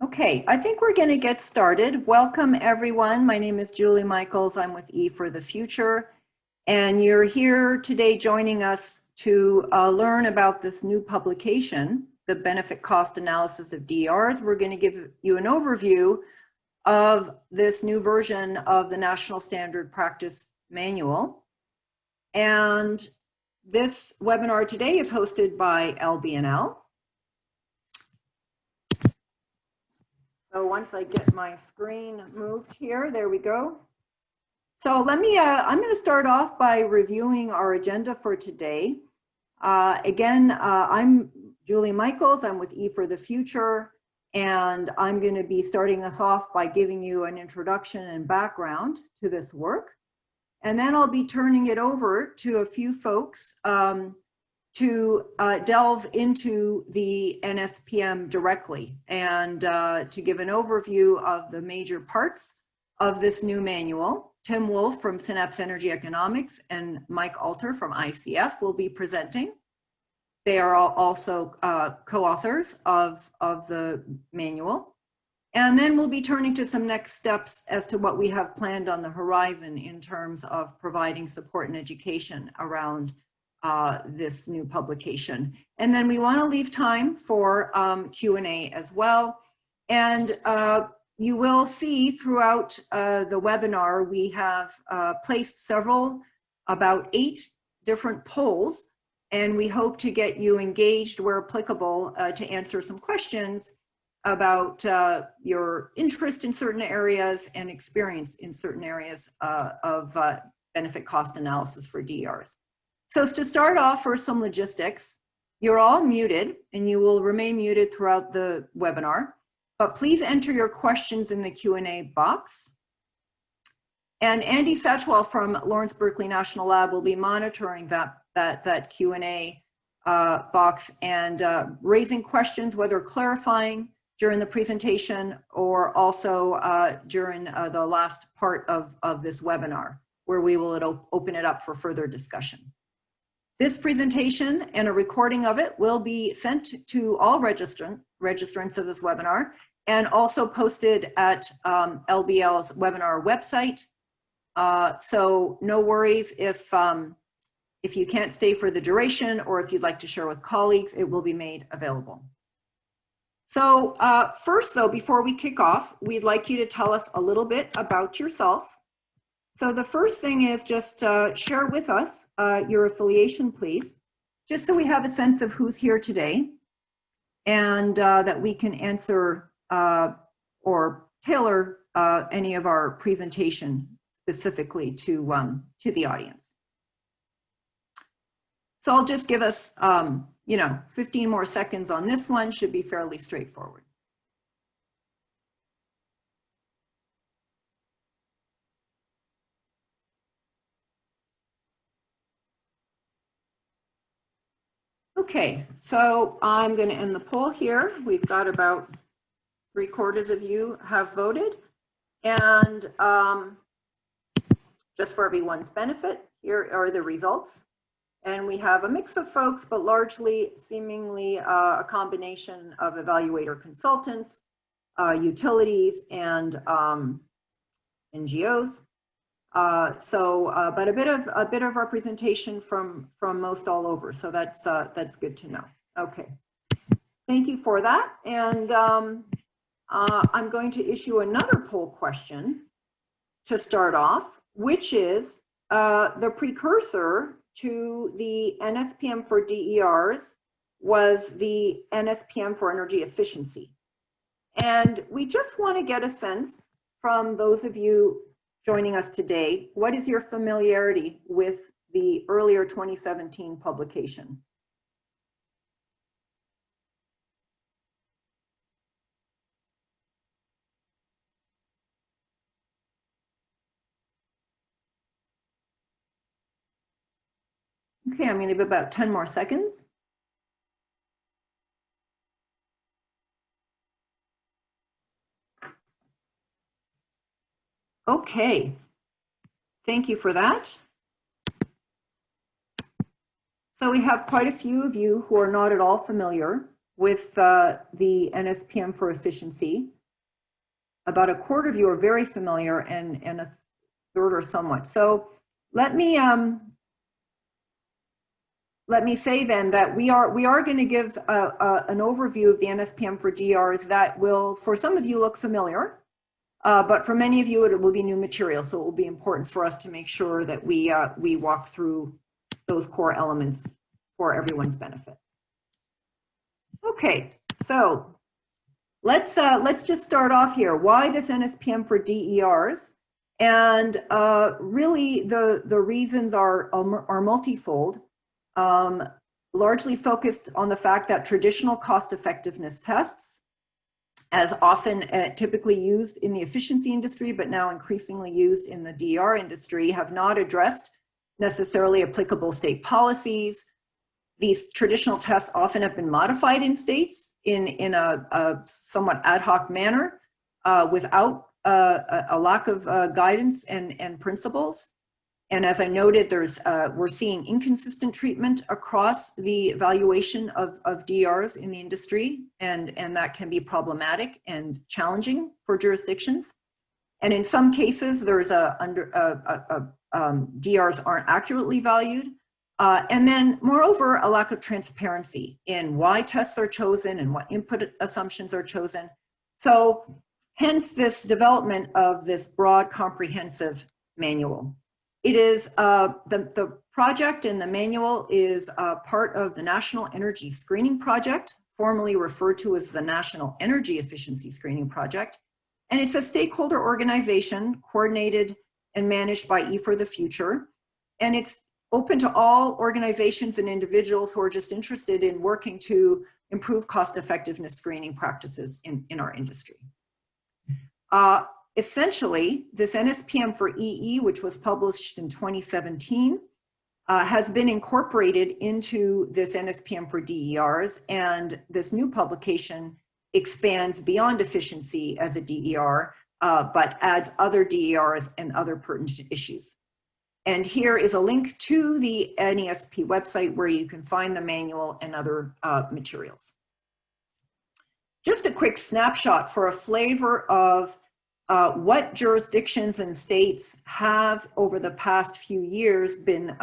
Okay, I think we're going to get started. Welcome, everyone. My name is Julie Michaels. I'm with E for the Future, and you're here today joining us to learn about this new publication, the Benefit Cost Analysis of DERs. We're going to give you an overview of this new version of the National Standard Practice Manual. And this webinar today is hosted by LBNL. So once I get my screen moved here, there we go. So I'm going to start off by reviewing our agenda for today. I'm Julie Michaels. I'm with E for the Future, and I'm going to be starting us off by giving you an introduction and background to this work. And then I'll be turning it over to a few folks to delve into the NSPM directly and to give an overview of the major parts of this new manual. Tim Wolf from Synapse Energy Economics and Mike Alter from ICF will be presenting. They are also co-authors of the manual. And then we'll be turning to some next steps as to what we have planned on the horizon in terms of providing support and education around this new publication. And then we want to leave time for Q&A as well. And you will see throughout the webinar, we have placed about 8 different polls, and we hope to get you engaged where applicable to answer some questions about your interest in certain areas and experience in certain areas of benefit cost analysis for DERs. So to start off, for some logistics, you're all muted and you will remain muted throughout the webinar, but please enter your questions in the Q&A box. And Andy Satchwell from Lawrence Berkeley National Lab will be monitoring that Q&A box and raising questions, whether clarifying during the presentation or also during the last part of this webinar, where we will open it up for further discussion. This presentation and a recording of it will be sent to all registrants of this webinar and also posted at LBL's webinar website. So no worries if you can't stay for the duration, or if you'd like to share with colleagues, it will be made available. So first though, before we kick off, we'd like you to tell us a little bit about yourself. So the first thing is just share with us your affiliation, please, just so we have a sense of who's here today, and that we can answer or tailor any of our presentation specifically to the audience. So I'll just give us 15 more seconds on this one. Should be fairly straightforward. Okay, so I'm going to end the poll here. We've got about 3/4 of you have voted. And just for everyone's benefit, here are the results. And we have a mix of folks, but largely seemingly a combination of evaluator consultants, utilities, and NGOs. But a bit of representation from most all over. So that's good to know. Okay, thank you for that. And I'm going to issue another poll question to start off, which is the precursor to the NSPM for DERs was the NSPM for energy efficiency. And we just want to get a sense from those of you joining us today, what is your familiarity with the earlier 2017 publication? Okay, I'm going to give about 10 more seconds. Okay, thank you for that. So we have quite a few of you who are not at all familiar with the NSPM for efficiency. About a quarter of you are very familiar, and a third are somewhat. So let me say then that we are going to give an overview of the NSPM for DRs that will, for some of you, look familiar, but for many of you it will be new material. So it will be important for us to make sure that we walk through those core elements for everyone's benefit. Okay, so let's just start off here. Why this NSPM for DERs? And really the reasons are multifold, largely focused on the fact that traditional cost effectiveness tests, as often typically used in the efficiency industry, but now increasingly used in the DER industry, have not addressed necessarily applicable state policies. These traditional tests often have been modified in states in a somewhat ad hoc manner without a lack of guidance and principles. And as I noted, we're seeing inconsistent treatment across the evaluation of DRs in the industry, and that can be problematic and challenging for jurisdictions. And in some cases, there's DRs aren't accurately valued. And then, moreover, a lack of transparency in why tests are chosen and what input assumptions are chosen. So, hence this development of this broad, comprehensive manual. It is, the project and the manual is part of the National Energy Screening Project, formerly referred to as the National Energy Efficiency Screening Project. And it's a stakeholder organization coordinated and managed by E for the Future. And it's open to all organizations and individuals who are just interested in working to improve cost effectiveness screening practices in our industry. Essentially, this NSPM for EE, which was published in 2017, has been incorporated into this NSPM for DERs, and this new publication expands beyond efficiency as a DER, but adds other DERs and other pertinent issues. And here is a link to the NESP website where you can find the manual and other materials. Just a quick snapshot for a flavor of what jurisdictions and states have over the past few years been,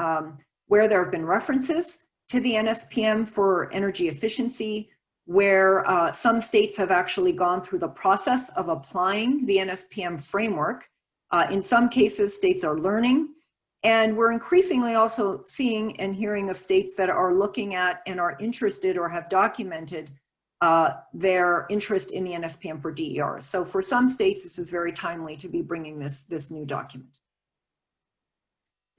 where there have been references to the NSPM for energy efficiency, where some states have actually gone through the process of applying the NSPM framework. In some cases, states are learning. And we're increasingly also seeing and hearing of states that are looking at and are interested or have documented their interest in the NSPM for DERs. So for some states, this is very timely to be bringing this new document.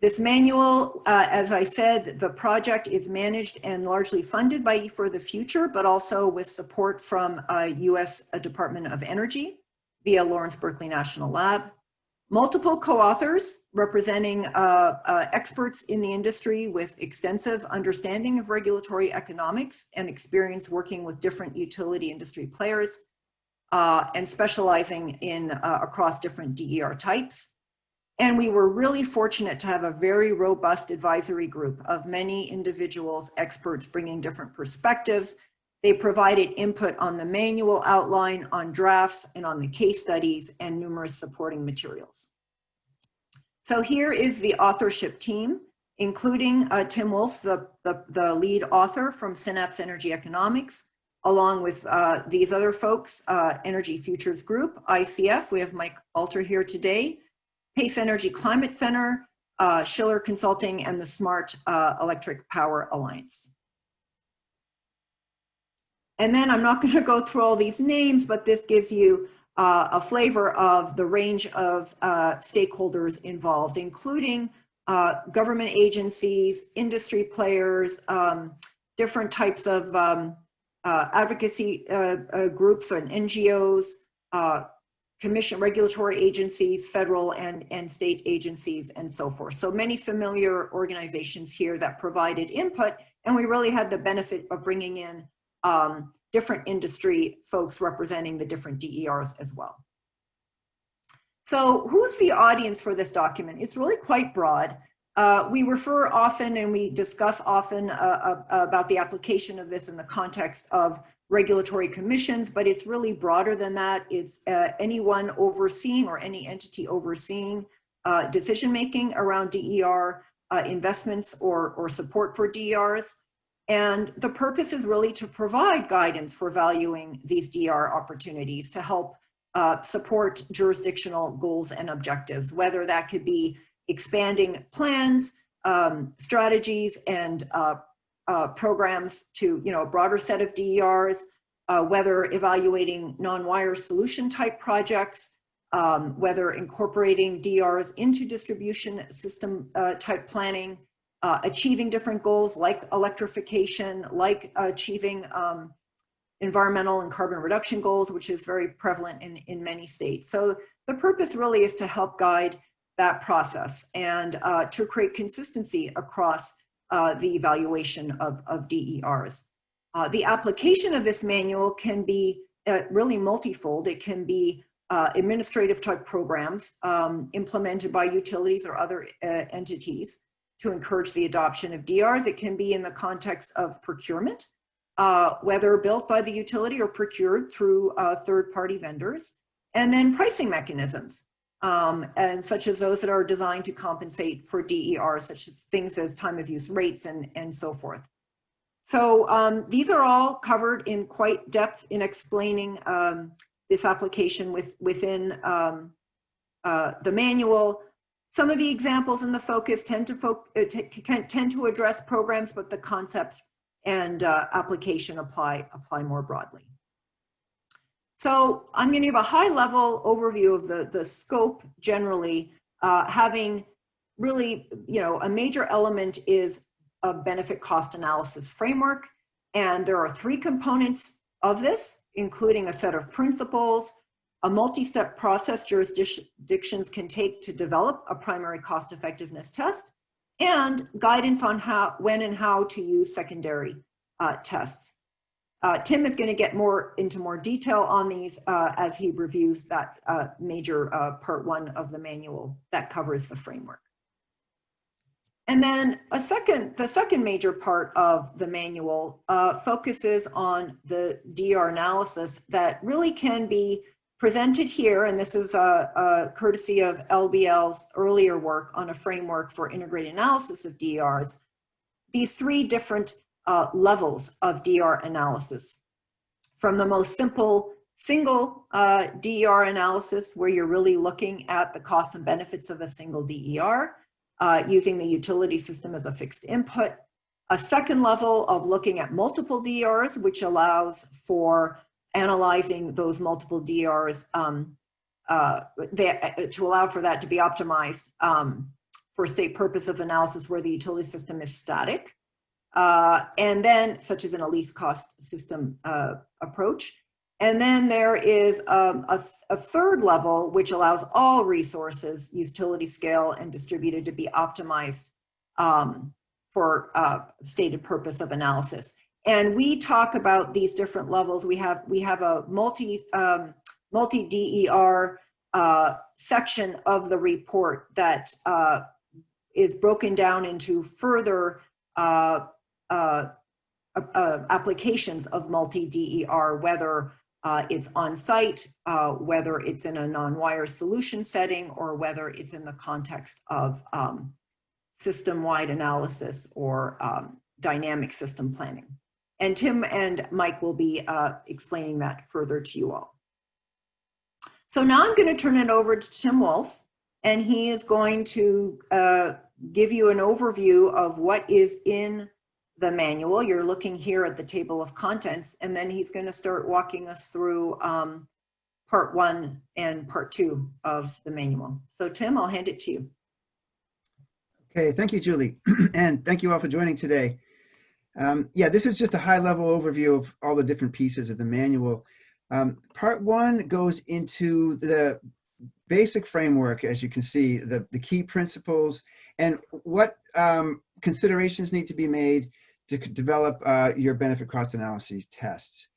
This manual, as I said, the project is managed and largely funded by E for the Future, but also with support from US Department of Energy via Lawrence Berkeley National Lab. Multiple co-authors representing experts in the industry with extensive understanding of regulatory economics and experience working with different utility industry players and specializing in across different DER types. And we were really fortunate to have a very robust advisory group of many individuals, experts bringing different perspectives. They provided input on the manual outline, on drafts, and on the case studies and numerous supporting materials. So here is the authorship team, including Tim Wolf, the lead author from Synapse Energy Economics, along with these other folks, Energy Futures Group, ICF, we have Mike Alter here today, Pace Energy Climate Center, Schiller Consulting, and the Smart Electric Power Alliance. And then I'm not going to go through all these names, but this gives you a flavor of the range of stakeholders involved, including government agencies, industry players, different types of advocacy groups and NGOs, commission regulatory agencies, federal and state agencies, and so forth. So many familiar organizations here that provided input, and we really had the benefit of bringing in different industry folks representing the different DERs as well. So who's the audience for this document? It's really quite broad. We refer often and we discuss often about the application of this in the context of regulatory commissions, but it's really broader than that. It's anyone overseeing or any entity overseeing decision-making around DER investments or support for DERs. And the purpose is really to provide guidance for valuing these DER opportunities to help support jurisdictional goals and objectives, whether that could be expanding plans, strategies, and programs to a broader set of DERs, whether evaluating non-wire solution type projects, whether incorporating DERs into distribution system type planning, achieving different goals like electrification, like achieving environmental and carbon reduction goals, which is very prevalent in many states. So the purpose really is to help guide that process and to create consistency across the evaluation of DERs. The application of this manual can be really multifold. It can be administrative type programs implemented by utilities or other entities to encourage the adoption of DERs. It can be in the context of procurement, whether built by the utility or procured through third-party vendors, and then pricing mechanisms, and such as those that are designed to compensate for DERs, such as things as time of use rates and so forth. So these are all covered in quite depth in explaining this application within the manual. Some of the examples in the focus tend to address programs, but the concepts and application apply more broadly. So I'm going to give a high-level overview of the scope generally, having really, a major element is a benefit cost analysis framework. And there are 3 components of this, including a set of principles, a multi-step process jurisdictions can take to develop a primary cost effectiveness test, and guidance on when and how to use secondary tests. Tim is going to get into more detail on these as he reviews that major part 1 of the manual that covers the framework. And then the second major part of the manual focuses on the DER analysis that really can be presented here, and this is courtesy of LBL's earlier work on a framework for integrated analysis of DERs. These 3 different levels of DER analysis, from the most simple single DER analysis, where you're really looking at the costs and benefits of a single DER, using the utility system as a fixed input. A second level of looking at multiple DERs, which allows for analyzing those multiple DERs to allow for that to be optimized for state purpose of analysis where the utility system is static. And then, such as in a least cost system approach. And then there is a third level, which allows all resources, utility scale and distributed, to be optimized for stated purpose of analysis. And we talk about these different levels. We have a multi-DER section of the report that is broken down into further applications of multi-DER, whether it's on site, whether it's in a non-wire solution setting, or whether it's in the context of system-wide analysis or dynamic system planning. And Tim and Mike will be explaining that further to you all. So now I'm going to turn it over to Tim Wolf, and he is going to give you an overview of what is in the manual. You're looking here at the table of contents, and then he's going to start walking us through part 1 and part 2 of the manual. So Tim, I'll hand it to you. Okay, thank you, Julie. And thank you all for joining today. Yeah, this is just a high-level overview of all the different pieces of the manual. Part 1 goes into the basic framework, as you can see, the key principles and what considerations need to be made to develop your benefit cost analyses tests.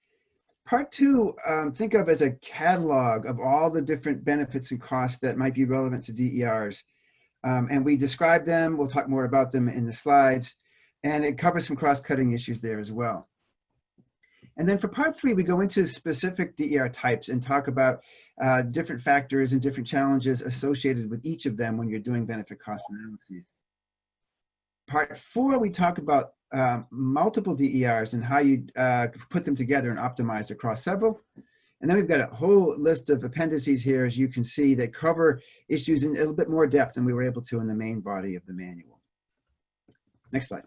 Part 2, think of as a catalog of all the different benefits and costs that might be relevant to DERs. And we describe them. We'll talk more about them in the slides. And it covers some cross-cutting issues there as well. And then for part 3, we go into specific DER types and talk about different factors and different challenges associated with each of them when you're doing benefit cost analyses. Part 4, we talk about multiple DERs and how you put them together and optimize across several. And then we've got a whole list of appendices here, as you can see, that cover issues in a little bit more depth than we were able to in the main body of the manual. Next slide.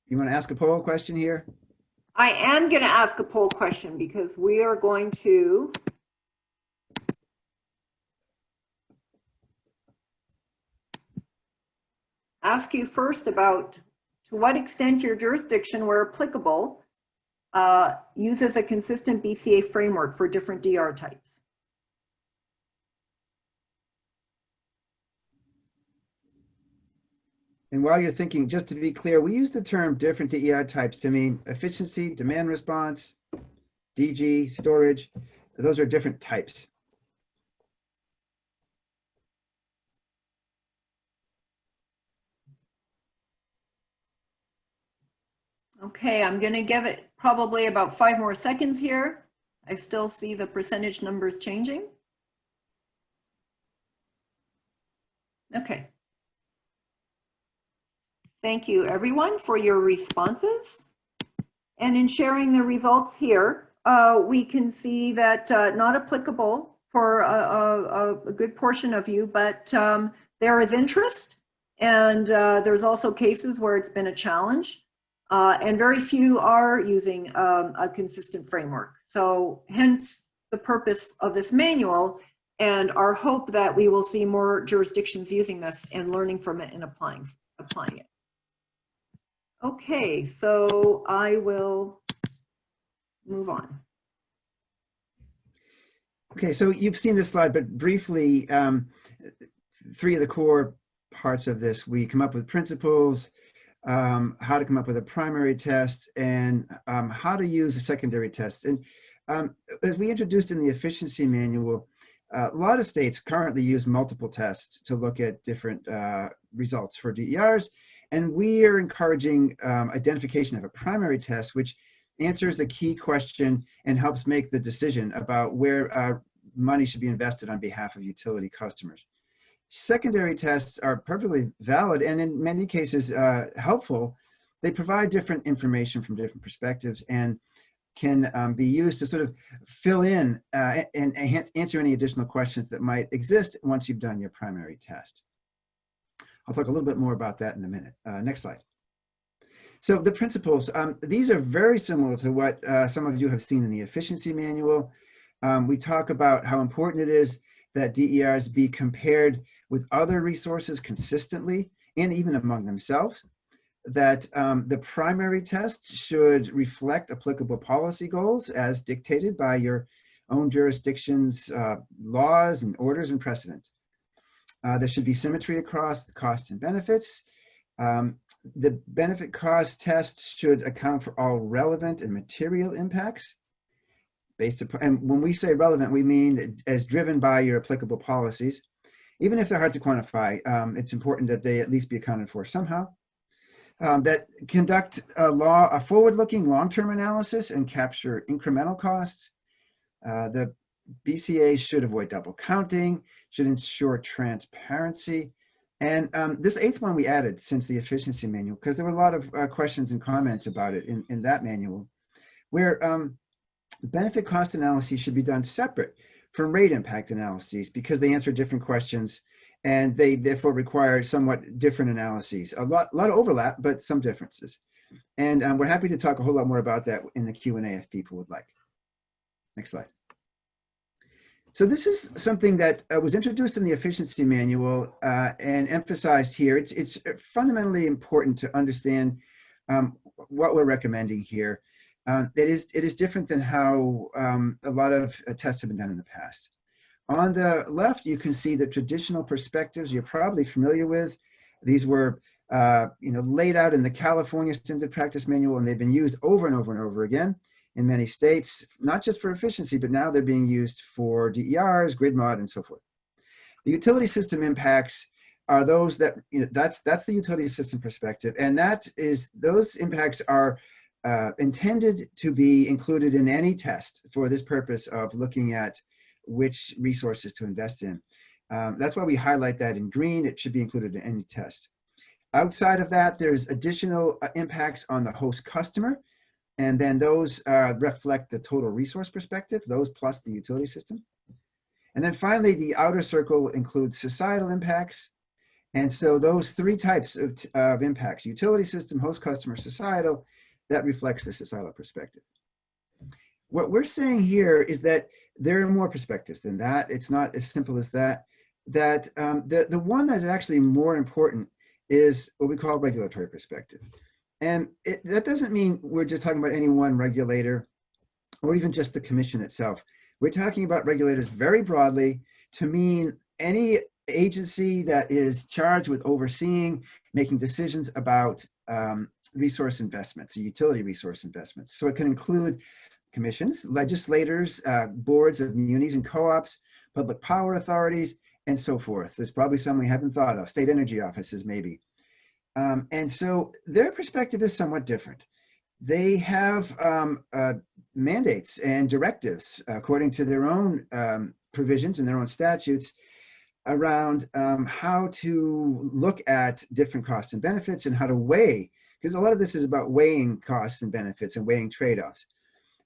You want to ask a poll question here? I am going to ask a poll question because we are going to ask you first about to what extent your jurisdiction, where applicable, uses a consistent BCA framework for different DR types. And while you're thinking, just to be clear, we use the term different DER types to mean efficiency, demand response, DG, storage. Those are different types. Okay, I'm going to give it probably about 5 more seconds here. I still see the percentage numbers changing. Okay. Thank you, everyone, for your responses. And in sharing the results here, we can see that not applicable for a good portion of you, but there is interest. And there's also cases where it's been a challenge. And very few are using a consistent framework. So hence the purpose of this manual and our hope that we will see more jurisdictions using this and learning from it and applying it. Okay, so I will move on. Okay, so you've seen this slide, but briefly, 3 of the core parts of this, we come up with principles, how to come up with a primary test, and how to use a secondary test. And as we introduced in the efficiency manual, a lot of states currently use multiple tests to look at different results for DERs. And we are encouraging identification of a primary test, which answers a key question and helps make the decision about where money should be invested on behalf of utility customers. Secondary tests are perfectly valid and in many cases helpful. They provide different information from different perspectives and can be used to sort of fill in and answer any additional questions that might exist once you've done your primary test. I'll talk a little bit more about that in a minute. Next slide. So the principles, these are very similar to what some of you have seen in the efficiency manual. We talk about how important it is that DERs be compared with other resources consistently and even among themselves, that the primary test should reflect applicable policy goals as dictated by your own jurisdiction's laws and orders and precedents. There should be symmetry across the costs and benefits. The benefit cost test should account for all relevant and material impacts based upon, and when we say relevant, we mean as driven by your applicable policies. Even if they're hard to quantify, it's important that they at least be accounted for somehow. That conduct a forward-looking long-term analysis and capture incremental costs. The BCAs should avoid double counting, should ensure transparency. And this 8th one we added since the efficiency manual, because there were a lot of questions and comments about it in that manual, where benefit cost analyses should be done separate from rate impact analyses because they answer different questions and they therefore require somewhat different analyses. A lot of overlap, but some differences. And we're happy to talk a whole lot more about that in the Q&A if people would like. Next slide. So this is something that was introduced in the efficiency manual and emphasized here. It's fundamentally important to understand what we're recommending here. It is different than how a lot of tests have been done in the past. On the left, you can see the traditional perspectives you're probably familiar with. These were laid out in the California Standard Practice Manual, and they've been used over and over and over again. in many states, not just for efficiency, but now they're being used for DERs, grid mod, and so forth. The utility system impacts are those that, that's the utility system perspective, and those impacts are intended to be included in any test for this purpose of looking at which resources to invest in. That's why we highlight that in green. It should be included in any test. Outside of that, there's additional impacts on the host customer, and then those reflect the total resource perspective, those plus the utility system. And then finally, the outer circle includes societal impacts. And so those three types of impacts, utility system, host customer, societal, that reflects the societal perspective. What we're saying here is that there are more perspectives than that. It's not as simple as that. The one that's actually more important is what we call regulatory perspective. And that doesn't mean we're just talking about any one regulator or even just the commission itself. We're talking about regulators very broadly to mean any agency that is charged with overseeing, making decisions about resource investments, utility resource investments. So it can include commissions, legislators, boards of munis and co-ops, public power authorities, and so forth. There's probably some we haven't thought of, state energy offices maybe. And so their perspective is somewhat different. They have mandates and directives according to their own provisions and their own statutes around how to look at different costs and benefits and how to weigh, because a lot of this is about weighing costs and benefits and weighing trade-offs.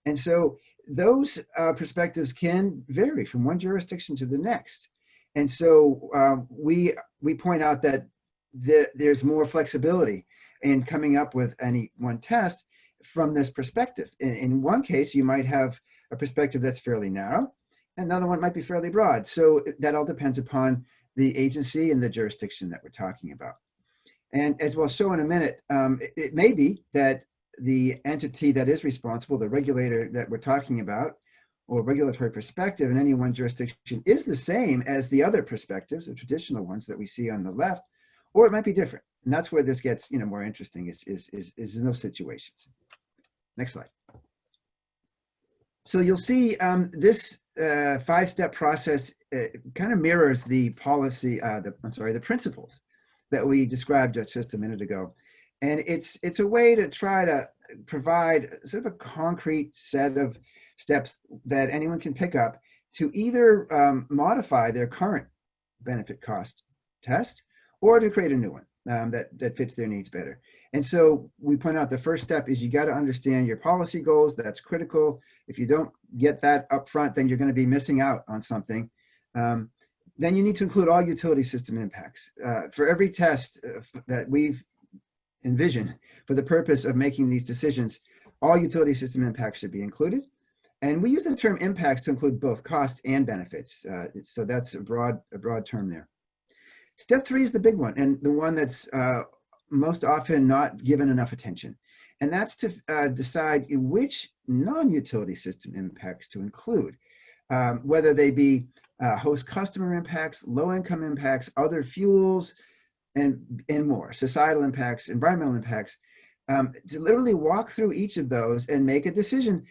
And so those perspectives can vary from one jurisdiction to the next. And so we point out that there's more flexibility in coming up with any one test from this perspective. In one case, you might have a perspective that's fairly narrow, another one might be fairly broad. So that all depends upon the agency and the jurisdiction that we're talking about. And as we'll show in a minute, it may be that the entity that is responsible, the regulator that we're talking about, or regulatory perspective in any one jurisdiction is the same as the other perspectives, the traditional ones that we see on the left, or it might be different. And that's where this gets more interesting is in those situations. Next slide. So you'll see this 5-step process kind of mirrors the policy, the principles that we described just a minute ago. And it's a way to try to provide sort of a concrete set of steps that anyone can pick up to either modify their current benefit cost test or to create a new one that fits their needs better. And so we point out the first step is you got to understand your policy goals. That's critical. If you don't get that up front, then you're going to be missing out on something. Then you need to include all utility system impacts. For every test that we've envisioned for the purpose of making these decisions, all utility system impacts should be included. And we use the term impacts to include both cost and benefits. So that's a broad term there. Step 3 is the big one, and the one that's most often not given enough attention. And that's to decide which non-utility system impacts to include, whether they be host customer impacts, low-income impacts, other fuels, and more, societal impacts, environmental impacts, to literally walk through each of those and make a decision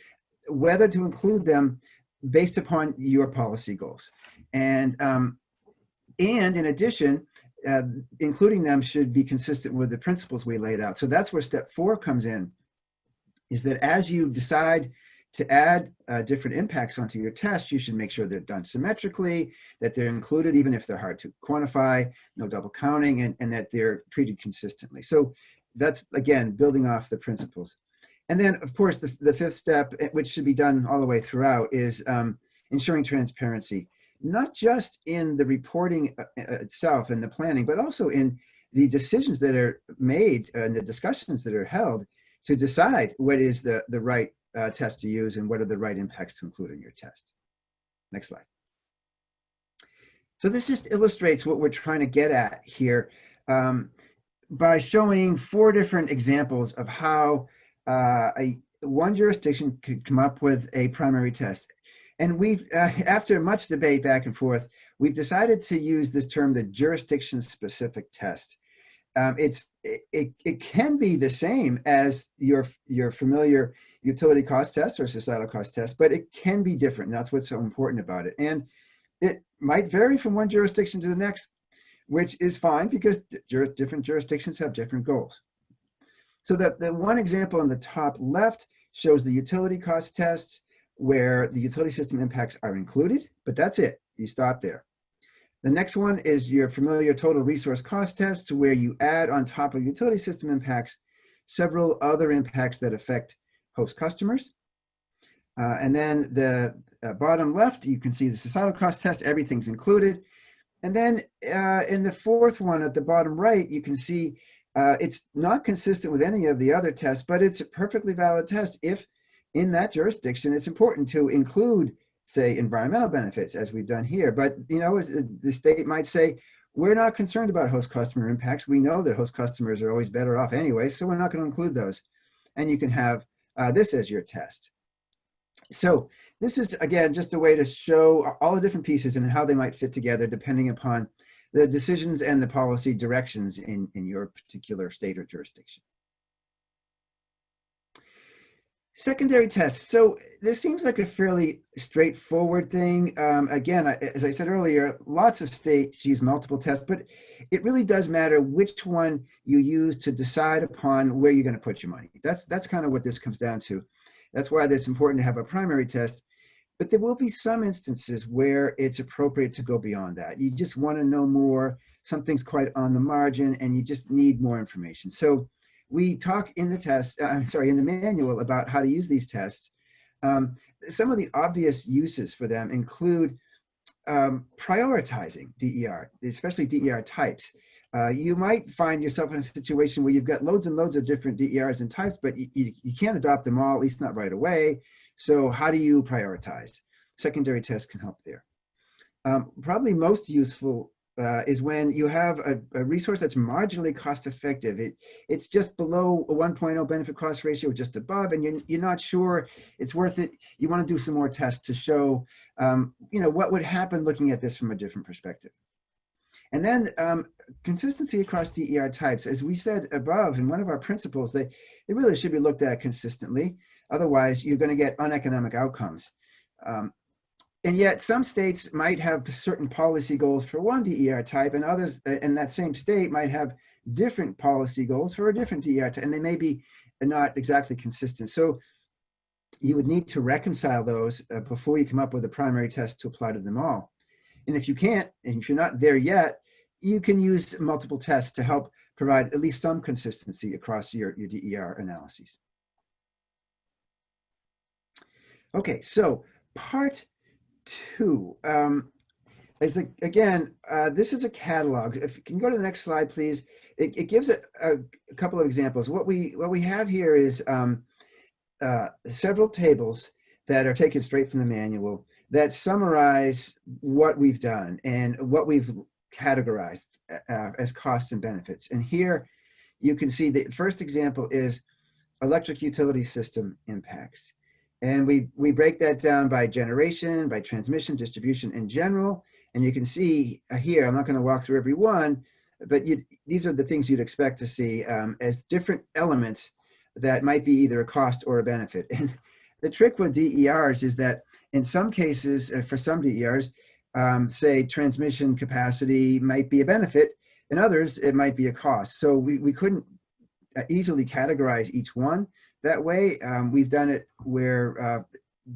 whether to include them based upon your policy goals. And in addition, including them should be consistent with the principles we laid out. So that's where step 4 comes in, is that as you decide to add different impacts onto your test, you should make sure they're done symmetrically, that they're included even if they're hard to quantify, no double counting, and that they're treated consistently. So that's, again, building off the principles. And then, of course, the 5th step, which should be done all the way throughout, is ensuring transparency, not just in the reporting itself and the planning, but also in the decisions that are made and the discussions that are held to decide what is the right test to use and what are the right impacts to include in your test. Next slide. So this just illustrates what we're trying to get at here by showing 4 different examples of how one jurisdiction could come up with a primary test. And we've, after much debate back and forth, we've decided to use this term, the jurisdiction-specific test. it can be the same as your familiar utility cost test or societal cost test, but it can be different. And that's what's so important about it. And it might vary from one jurisdiction to the next, which is fine because different jurisdictions have different goals. So the one example on the top left shows the utility cost test where the utility system impacts are included, but that's it. You stop there. The next one is your familiar total resource cost test, where you add on top of utility system impacts several other impacts that affect host customers. And then the bottom left, you can see the societal cost test, everything's included. And then in the fourth one at the bottom right, you can see it's not consistent with any of the other tests, but it's a perfectly valid test if in that jurisdiction it's important to include, say, environmental benefits, as we've done here. But, you know, the state might say, we're not concerned about host customer impacts. We know that host customers are always better off anyway, so we're not going to include those. And you can have this as your test. So this is, again, just a way to show all the different pieces and how they might fit together depending upon the decisions and the policy directions in your particular state or jurisdiction. Secondary tests. So this seems like a fairly straightforward thing. Again, as I said earlier, lots of states use multiple tests, but it really does matter which one you use to decide upon where you're going to put your money. That's kind of what this comes down to. That's why it's important to have a primary test, but there will be some instances where it's appropriate to go beyond that. You just want to know more, something's quite on the margin, and you just need more information. So we talk in the test, in the manual about how to use these tests. Some of the obvious uses for them include prioritizing DER, especially DER types. You might find yourself in a situation where you've got loads and loads of different DERs and types, but you can't adopt them all, at least not right away. So how do you prioritize? Secondary tests can help there. Probably most useful is when you have a resource that's marginally cost effective. It's just below a 1.0 benefit cost ratio, just above, and you're not sure it's worth it. You want to do some more tests to show what would happen looking at this from a different perspective. And then consistency across DER types. As we said above in one of our principles, they really should be looked at consistently. Otherwise, you're going to get uneconomic outcomes. And yet some states might have certain policy goals for one DER type, and others in that same state might have different policy goals for a different DER type, and they may be not exactly consistent. So you would need to reconcile those before you come up with a primary test to apply to them all. And if you can't, and if you're not there yet, you can use multiple tests to help provide at least some consistency across your DER analyses. Okay, so part two is again, this is a catalog. If you can go to the next slide, please. It gives a couple of examples. What we have here is several tables that are taken straight from the manual that summarize what we've done and what we've categorized as costs and benefits. And here you can see the first example is electric utility system impacts. And we break that down by generation, by transmission, distribution in general. And you can see here, I'm not going to walk through every one, but these are the things you'd expect to see as different elements that might be either a cost or a benefit. And the trick with DERs is that in some cases, for some DERs, say transmission capacity might be a benefit, in others it might be a cost. So we couldn't easily categorize each one that way. We've done it where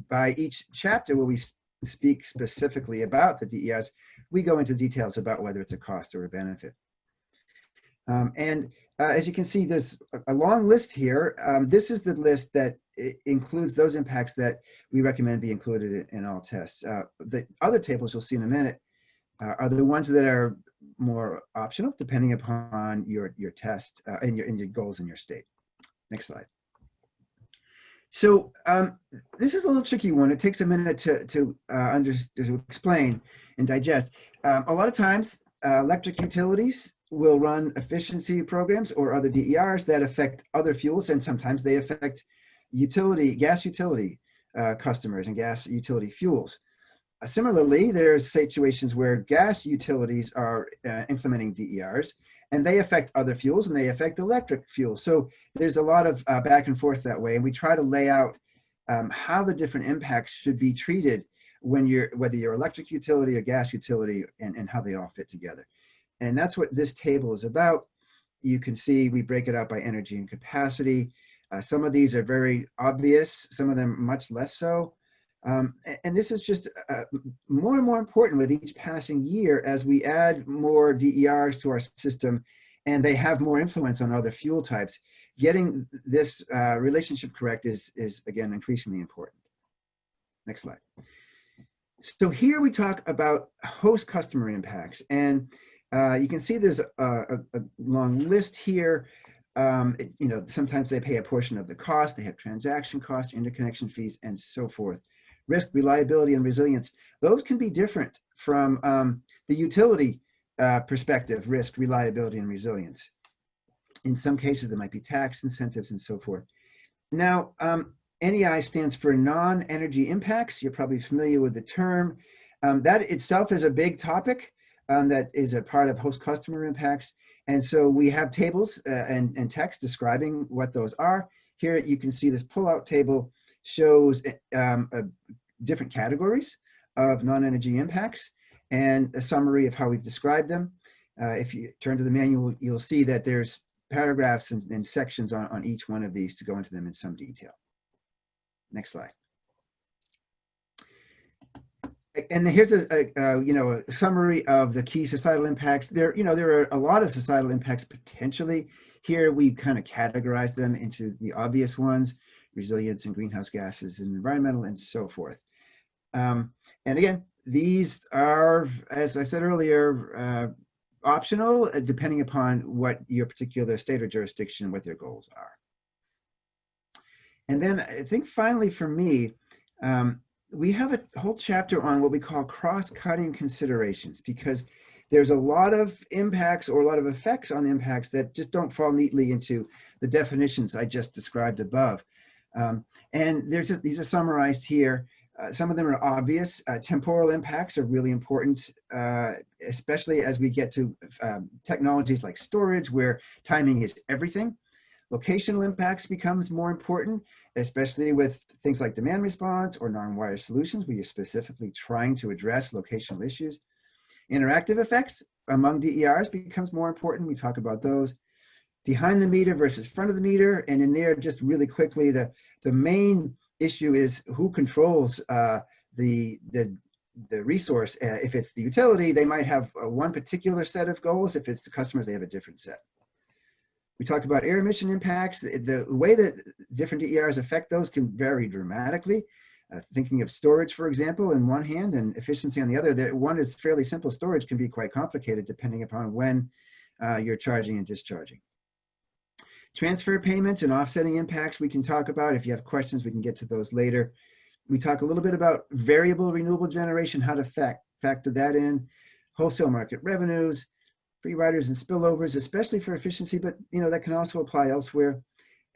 by each chapter where we speak specifically about the DERs, we go into details about whether it's a cost or a benefit. As you can see, there's a long list here. This is the list that includes those impacts that we recommend be included in all tests. The other tables you'll see in a minute are the ones that are more optional, depending upon your test and your goals in your state. Next slide. So this is a little tricky one. It takes a minute to explain and digest. A lot of times, electric utilities will run efficiency programs or other DERs that affect other fuels, and sometimes they affect gas utility customers and gas utility fuels. Similarly, there's situations where gas utilities are implementing DERs, and they affect other fuels and they affect electric fuels. So there's a lot of back and forth that way. And we try to lay out how the different impacts should be treated when whether you're electric utility or gas utility, and how they all fit together. And that's what this table is about. You can see we break it out by energy and capacity. Some of these are very obvious, some of them much less so. And this is just more and more important with each passing year as we add more DERs to our system and they have more influence on other fuel types. Getting this relationship correct is again, increasingly important. Next slide. So here we talk about host customer impacts, and you can see there's a long list here. Sometimes they pay a portion of the cost. They have transaction costs, interconnection fees, and so forth. Risk, reliability, and resilience. Those can be different from the utility perspective, risk, reliability, and resilience. In some cases, there might be tax incentives and so forth. Now, NEI stands for non-energy impacts. You're probably familiar with the term. That itself is a big topic that is a part of host customer impacts. And so we have tables and text describing what those are. Here you can see this pullout table shows different categories of non-energy impacts and a summary of how we've described them. If you turn to the manual, you'll see that there's paragraphs and sections on each one of these to go into them in some detail. Next slide. And here's a summary of the key societal impacts. There are a lot of societal impacts potentially. Here we kind of categorize them into the obvious ones: resilience and greenhouse gases and environmental and so forth. And again, these are, as I said earlier, optional depending upon what your particular state or jurisdiction, what their goals are. And then I think finally for me, we have a whole chapter on what we call cross-cutting considerations, because there's a lot of impacts or a lot of effects on impacts that just don't fall neatly into the definitions I just described above. And these are summarized here. Some of them are obvious. Temporal impacts are really important, especially as we get to technologies like storage, where timing is everything. Locational impacts becomes more important, especially with things like demand response or non-wire solutions, where you're specifically trying to address locational issues. Interactive effects among DERs becomes more important. We talk about those. Behind the meter versus front of the meter, and in there, just really quickly, the main issue is who controls the resource. If it's the utility, they might have one particular set of goals. If it's the customers, they have a different set. We talked about air emission impacts. The way that different DERs affect those can vary dramatically. Thinking of storage, for example, in one hand, and efficiency on the other. One is fairly simple. Storage can be quite complicated depending upon when you're charging and discharging. Transfer payments and offsetting impacts we can talk about. If you have questions, we can get to those later. We talk a little bit about variable renewable generation, how to factor that in. Wholesale market revenues, free riders and spillovers, especially for efficiency, but that can also apply elsewhere.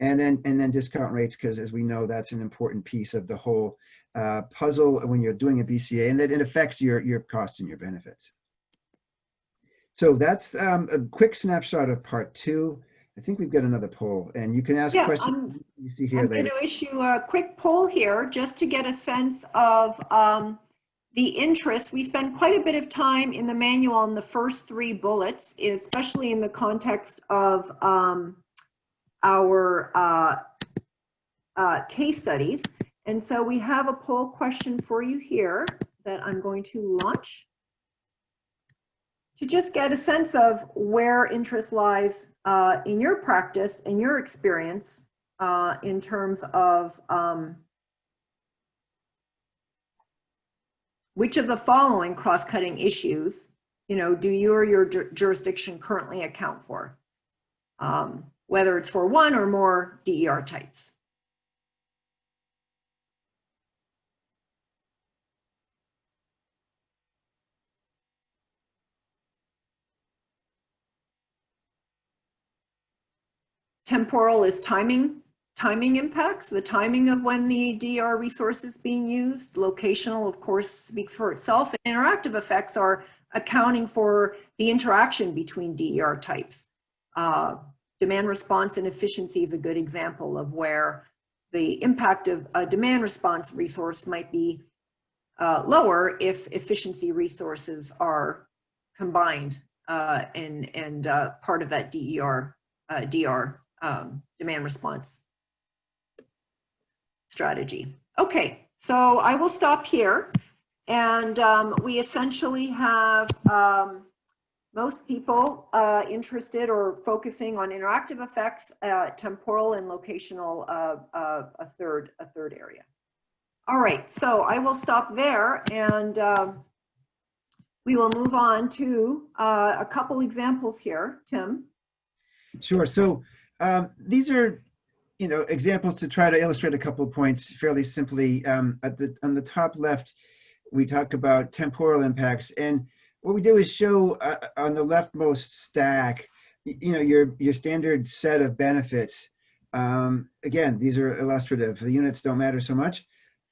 And then discount rates, because as we know, that's an important piece of the whole puzzle when you're doing a BCA, and that it affects your costs and your benefits. So that's a quick snapshot of part 2. I think we've got another poll, and you can ask questions you see here later. I'm going to issue a quick poll here just to get a sense of the interest. We spend quite a bit of time in the manual on the first 3 bullets, especially in the context of our case studies. And so we have a poll question for you here that I'm going to launch to just get a sense of where interest lies in your practice, in your experience, in terms of which of the following cross-cutting issues, do you or your jurisdiction currently account for, whether it's for one or more DER types. Temporal is timing impacts, the timing of when the DER resource is being used. Locational, of course, speaks for itself. And interactive effects are accounting for the interaction between DER types. Demand response and efficiency is a good example of where the impact of a demand response resource might be lower if efficiency resources are combined and part of that DR demand response strategy. Okay, so I will stop here, and we essentially have most people interested or focusing on interactive effects, temporal and locational, a third area. All right, so I will stop there, and we will move on to a couple examples here. Tim? Sure. So these are, examples to try to illustrate a couple of points fairly simply. On the top left, we talk about temporal impacts, and what we do is show on the leftmost stack, your standard set of benefits. Again, these are illustrative. The units don't matter so much.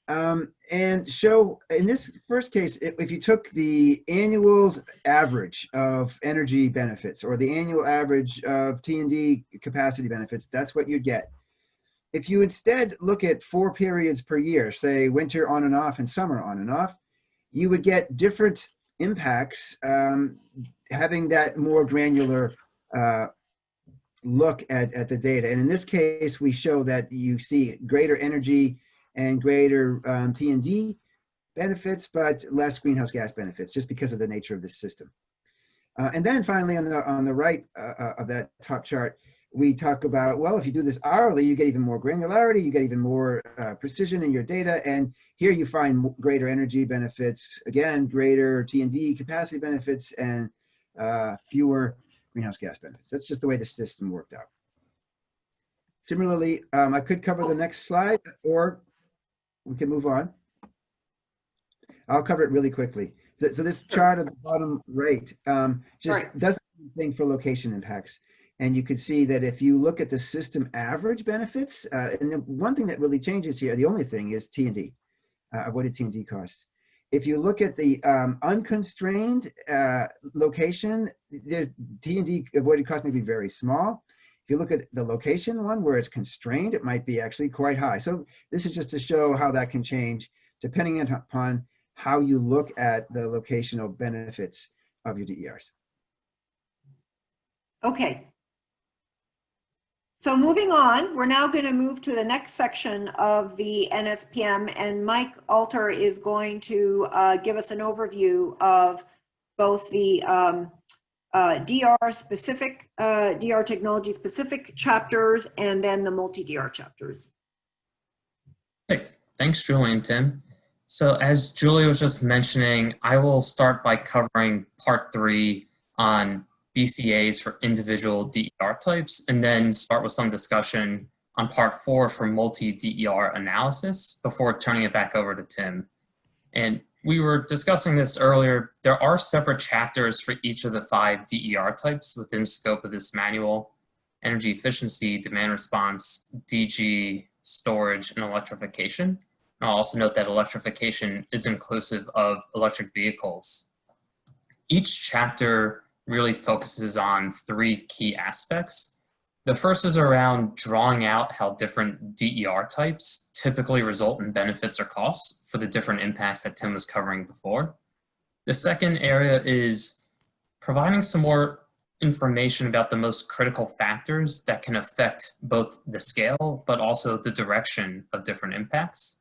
And show, in this first case, if you took the annual average of energy benefits or the annual average of T&D capacity benefits, that's what you'd get. If you instead look at 4 periods per year, say winter on and off and summer on and off, you would get different impacts, having that more granular look at the data. And in this case, we show that you see greater energy and greater T&D benefits, but less greenhouse gas benefits, just because of the nature of this system. And then finally, on the right of that top chart, we talk about, well, if you do this hourly, you get even more granularity, you get even more precision in your data, and here you find greater energy benefits, again, greater T&D capacity benefits, and fewer greenhouse gas benefits. That's just the way the system worked out. Similarly, I could cover the next slide, or we can move on. I'll cover it really quickly. So this chart at the bottom right just does anything for location impacts. And you can see that if you look at the system average benefits, and the one thing that really changes here, the only thing is T&D, avoided T&D costs. If you look at the unconstrained location, the T&D avoided cost may be very small. If you look at the location one where it's constrained, it might be actually quite high. So this is just to show how that can change depending upon how you look at the locational benefits of your DERs. Okay. So moving on, we're now going to move to the next section of the NSPM, and Mike Alter is going to give us an overview of both the DR specific, DR technology specific chapters, and then the multi-DR chapters. Hey, thanks, Julie and Tim. So as Julie was just mentioning, I will start by covering part 3 on BCAs for individual DER types, and then start with some discussion on part 4 for multi-DER analysis before turning it back over to Tim. And we were discussing this earlier. There are separate chapters for each of the 5 DER types within scope of this manual: energy efficiency, demand response, DG, storage, and electrification. And I'll also note that electrification is inclusive of electric vehicles. Each chapter really focuses on 3 key aspects. The first is around drawing out how different DER types typically result in benefits or costs for the different impacts that Tim was covering before. The second area is providing some more information about the most critical factors that can affect both the scale, but also the direction of different impacts.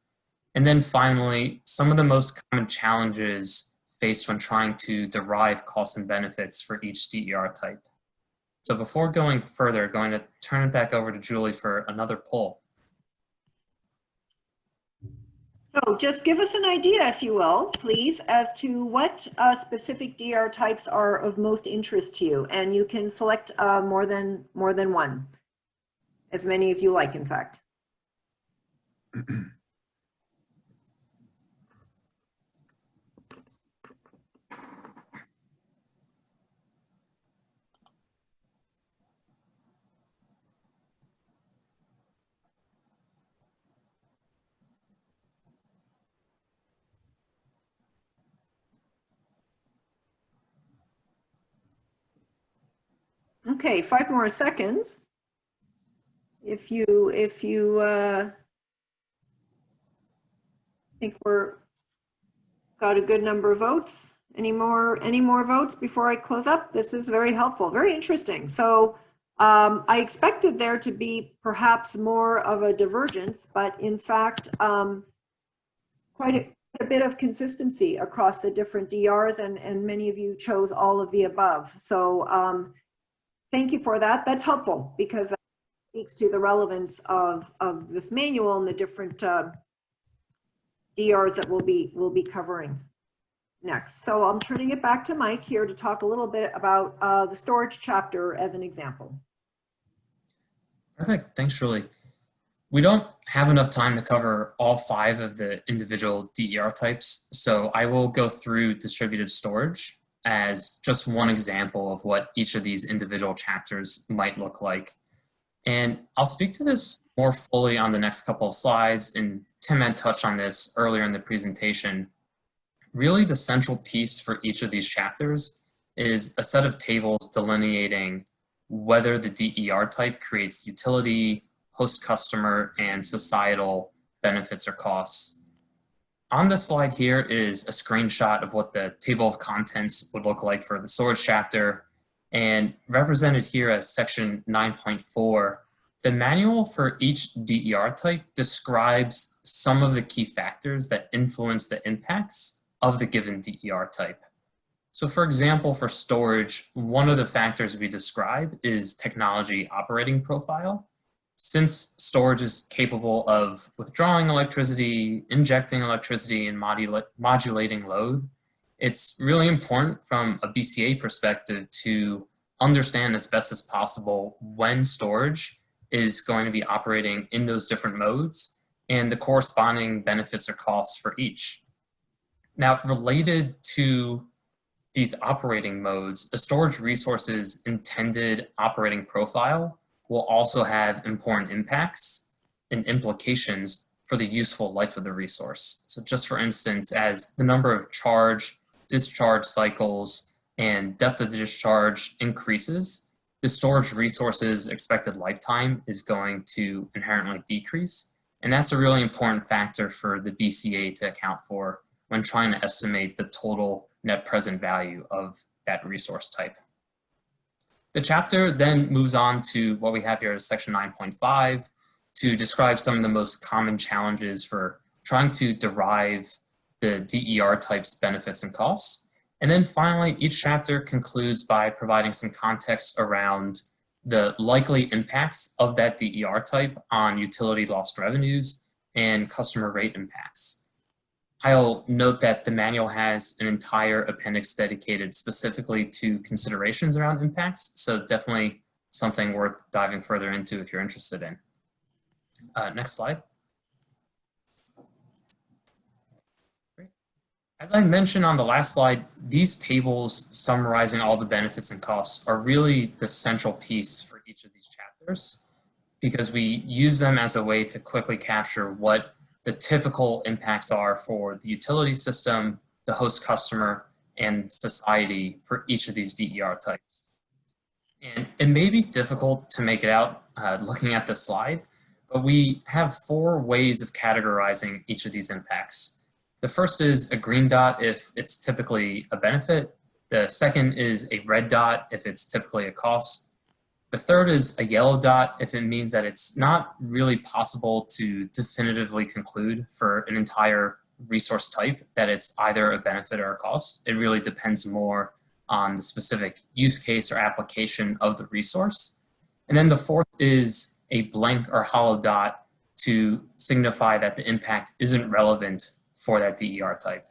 And then finally, some of the most common challenges faced when trying to derive costs and benefits for each DER type. So before going further, going to turn it back over to Julie for another poll. So just give us an idea, if you will, please, as to what specific DR types are of most interest to you. And you can select more than one, as many as you like, in fact. Okay, 5 more seconds. If you think we're got a good number of votes. Any more votes before I close up? This is very helpful, very interesting. So I expected there to be perhaps more of a divergence, but in fact, quite a bit of consistency across the different DRs, and many of you chose all of the above. So thank you for that. That's helpful because that speaks to the relevance of this manual and the different DRs that we'll be covering next. So I'm turning it back to Mike here to talk a little bit about the storage chapter as an example. Perfect. Thanks, Julie. We don't have enough time to cover all 5 of the individual DER types, so I will go through distributed storage as just one example of what each of these individual chapters might look like. And I'll speak to this more fully on the next couple of slides, and Tim had touched on this earlier in the presentation. Really, the central piece for each of these chapters is a set of tables delineating whether the DER type creates utility, host customer, and societal benefits or costs. On this slide here is a screenshot of what the table of contents would look like for the storage chapter, and represented here as section 9.4. The manual for each DER type describes some of the key factors that influence the impacts of the given DER type. So for example, for storage, one of the factors we describe is technology operating profile. Since storage is capable of withdrawing electricity, injecting electricity, and modulating load, it's really important from a BCA perspective to understand as best as possible when storage is going to be operating in those different modes and the corresponding benefits or costs for each. Now, related to these operating modes, the storage resource's intended operating profile will also have important impacts and implications for the useful life of the resource. So just for instance, as the number of charge, discharge cycles, and depth of discharge increases, the storage resource's expected lifetime is going to inherently decrease. And that's a really important factor for the BCA to account for when trying to estimate the total net present value of that resource type. The chapter then moves on to what we have here as section 9.5 to describe some of the most common challenges for trying to derive the DER type's benefits and costs. And then finally, each chapter concludes by providing some context around the likely impacts of that DER type on utility lost revenues and customer rate impacts. I'll note that the manual has an entire appendix dedicated specifically to considerations around impacts, so definitely something worth diving further into if you're interested in. Next slide. Great. As I mentioned on the last slide, these tables summarizing all the benefits and costs are really the central piece for each of these chapters because we use them as a way to quickly capture what the typical impacts are for the utility system, the host customer, and society for each of these DER types. And it may be difficult to make it out looking at this slide, but we have 4 ways of categorizing each of these impacts. The first is a green dot if it's typically a benefit. The second is a red dot if it's typically a cost. The third is a yellow dot if it means that it's not really possible to definitively conclude for an entire resource type that it's either a benefit or a cost. It really depends more on the specific use case or application of the resource. And then the fourth is a blank or hollow dot to signify that the impact isn't relevant for that DER type.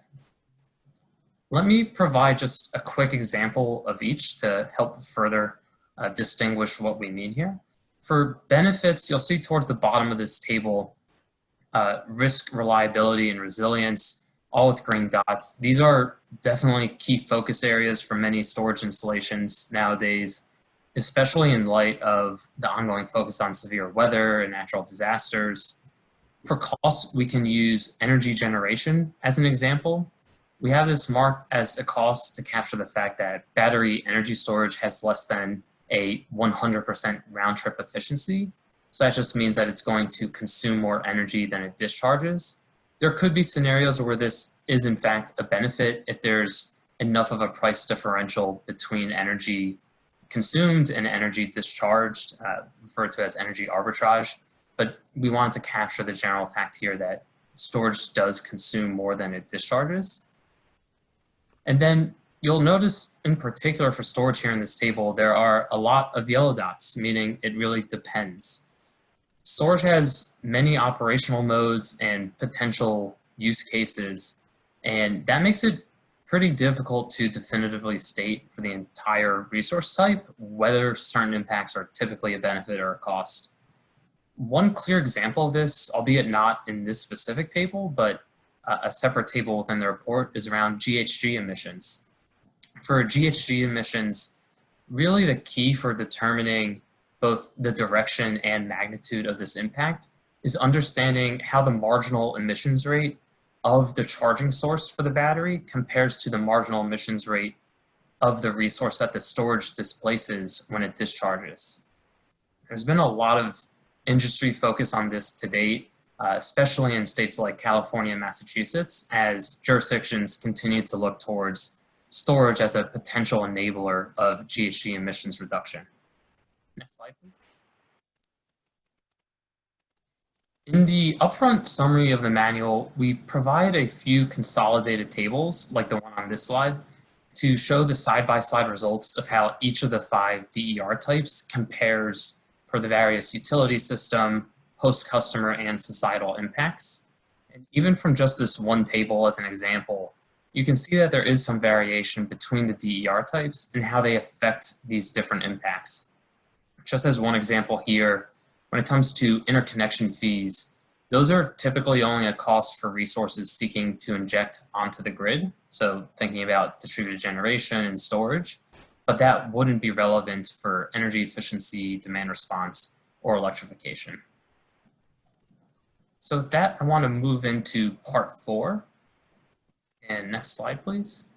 Let me provide just a quick example of each to help further distinguish what we mean here. For benefits, you'll see towards the bottom of this table, risk, reliability, and resilience, all with green dots. These are definitely key focus areas for many storage installations nowadays, especially in light of the ongoing focus on severe weather and natural disasters. For costs, we can use energy generation as an example. We have this marked as a cost to capture the fact that battery energy storage has less than a 100% round trip efficiency. So that just means that it's going to consume more energy than it discharges. There could be scenarios where this is in fact a benefit if there's enough of a price differential between energy consumed and energy discharged, referred to as energy arbitrage. But we wanted to capture the general fact here that storage does consume more than it discharges. And then you'll notice in particular for storage here in this table, there are a lot of yellow dots, meaning it really depends. Storage has many operational modes and potential use cases, and that makes it pretty difficult to definitively state for the entire resource type whether certain impacts are typically a benefit or a cost. One clear example of this, albeit not in this specific table, but a separate table within the report, is around GHG emissions. For GHG emissions, really the key for determining both the direction and magnitude of this impact is understanding how the marginal emissions rate of the charging source for the battery compares to the marginal emissions rate of the resource that the storage displaces when it discharges. There's been a lot of industry focus on this to date, especially in states like California and Massachusetts, as jurisdictions continue to look towards storage as a potential enabler of GHG emissions reduction. Next slide, please. In the upfront summary of the manual, we provide a few consolidated tables, like the one on this slide, to show the side-by-side results of how each of the 5 DER types compares for the various utility system, host customer, and societal impacts. And even from just this one table as an example, you can see that there is some variation between the DER types and how they affect these different impacts. Just as one example here, when it comes to interconnection fees, those are typically only a cost for resources seeking to inject onto the grid. So thinking about distributed generation and storage, but that wouldn't be relevant for energy efficiency, demand response, or electrification. So with that, I want to move into part 4. And next slide, please.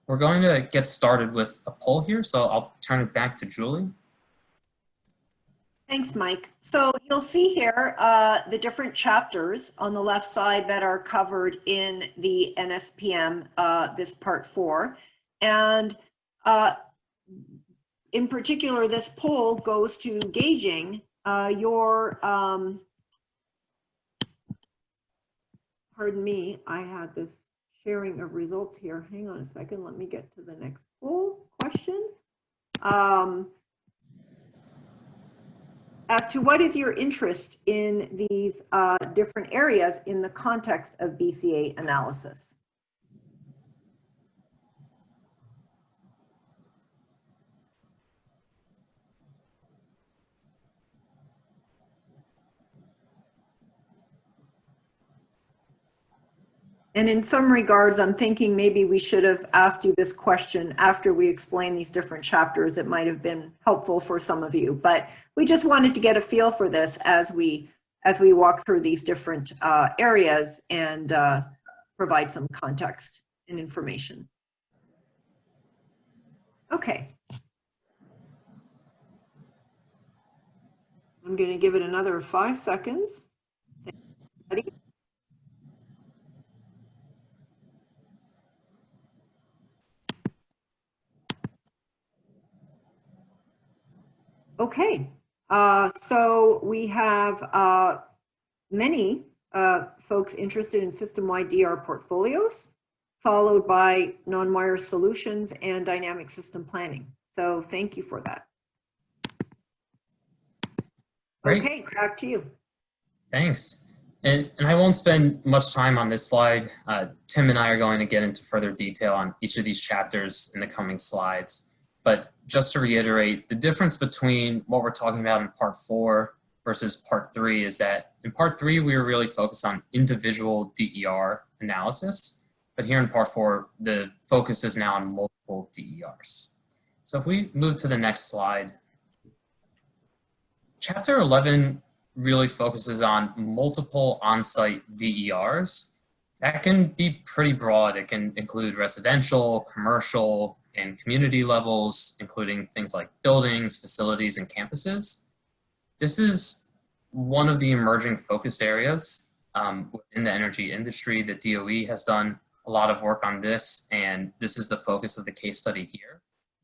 We're going to get started with a poll here, so I'll turn it back to Julie. Thanks, Mike. So you'll see here the different chapters on the left side that are covered in the NSPM, this part 4. And in particular, this poll goes to gauging your, pardon me, I had this sharing of results here. Hang on a second, let me get to the next poll question. As to what is your interest in these different areas in the context of BCA analysis? And in some regards, I'm thinking maybe we should have asked you this question after we explain these different chapters. It might have been helpful for some of you, but we just wanted to get a feel for this as we walk through these different areas and provide some context and information. Okay. I'm going to give it another 5 seconds. Ready? Okay, so we have many folks interested in system-wide DR portfolios, followed by non-wire solutions and dynamic system planning. So thank you for that. Great. Okay, back to you. Thanks. And I won't spend much time on this slide. Tim and I are going to get into further detail on each of these chapters in the coming slides. But just to reiterate, the difference between what we're talking about in part 4 versus part 3 is that in part 3, we were really focused on individual DER analysis. But here in part 4, the focus is now on multiple DERs. So if we move to the next slide, chapter 11 really focuses on multiple on-site DERs. That can be pretty broad. It can include residential, commercial, and community levels, including things like buildings, facilities, and campuses. This is one of the emerging focus areas within the energy industry. The DOE has done a lot of work on this, and this is the focus of the case study here.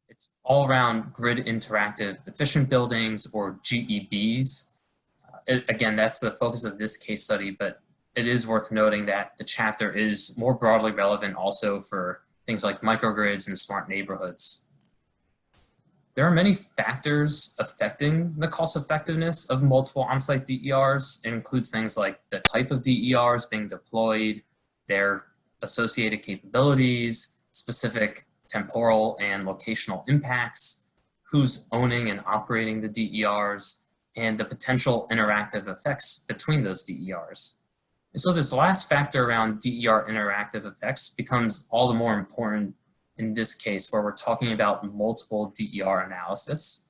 It's all around grid interactive efficient buildings, or GEBs. Again, that's the focus of this case study, but it is worth noting that the chapter is more broadly relevant also for things like microgrids and smart neighborhoods. There are many factors affecting the cost effectiveness of multiple on-site DERs. It includes things like the type of DERs being deployed, their associated capabilities, specific temporal and locational impacts, who's owning and operating the DERs, and the potential interactive effects between those DERs. And so this last factor around DER interactive effects becomes all the more important in this case, where we're talking about multiple DER analysis.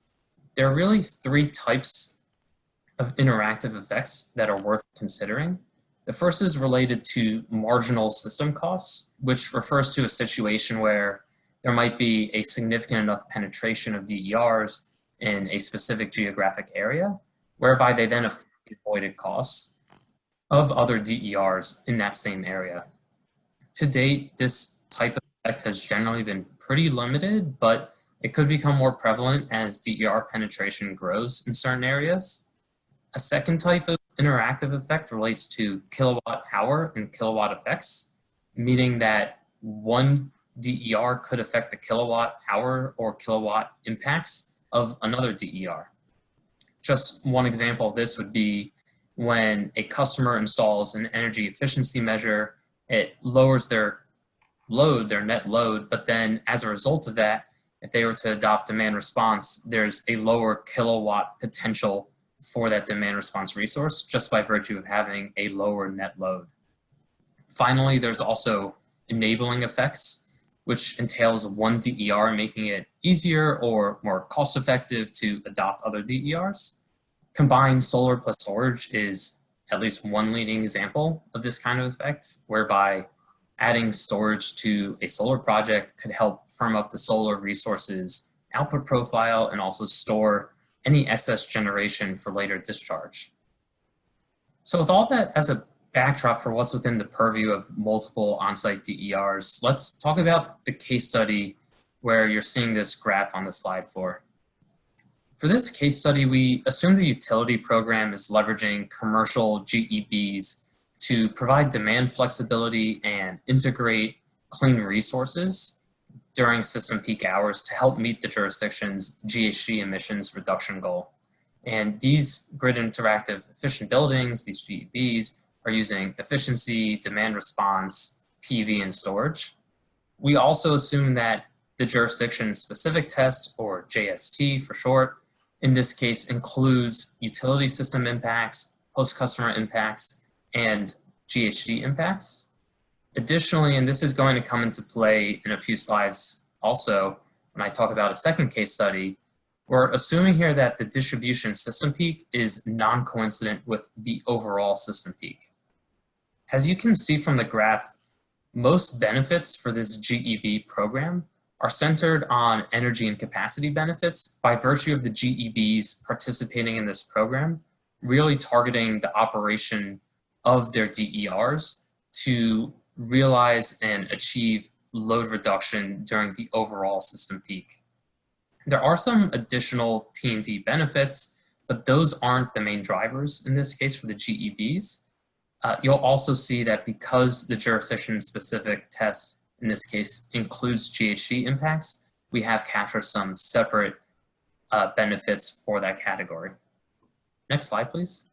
There are really three types of interactive effects that are worth considering. The first is related to marginal system costs, which refers to a situation where there might be a significant enough penetration of DERs in a specific geographic area, whereby they then affect the avoided costs of other DERs in that same area. To date, this type of effect has generally been pretty limited, but it could become more prevalent as DER penetration grows in certain areas. A second type of interactive effect relates to kilowatt hour and kilowatt effects, meaning that one DER could affect the kilowatt hour or kilowatt impacts of another DER. Just one example of this would be when a customer installs an energy efficiency measure, it lowers their load, their net load, but then as a result of that, if they were to adopt demand response, there's a lower kilowatt potential for that demand response resource just by virtue of having a lower net load. Finally, there's also enabling effects, which entails one DER making it easier or more cost effective to adopt other DERs. Combined solar plus storage is at least one leading example of this kind of effect, whereby adding storage to a solar project could help firm up the solar resources output profile and also store any excess generation for later discharge. So with all that as a backdrop for what's within the purview of multiple on-site DERs, let's talk about the case study where you're seeing this graph on the slide for. For this case study, we assume the utility program is leveraging commercial GEBs to provide demand flexibility and integrate clean resources during system peak hours to help meet the jurisdiction's GHG emissions reduction goal. And these grid interactive efficient buildings, these GEBs, are using efficiency, demand response, PV, and storage. We also assume that the jurisdiction specific test, or JST for short, in this case includes utility system impacts, host customer impacts, and GHG impacts. Additionally, and this is going to come into play in a few slides also when I talk about a second case study, we're assuming here that the distribution system peak is non-coincident with the overall system peak. As you can see from the graph, most benefits for this GEB program are centered on energy and capacity benefits by virtue of the GEBs participating in this program, really targeting the operation of their DERs to realize and achieve load reduction during the overall system peak. There are some additional T&D benefits, but those aren't the main drivers in this case for the GEBs. You'll also see that because the jurisdiction-specific test in this case includes GHG impacts, we have captured some separate benefits for that category. Next slide, please.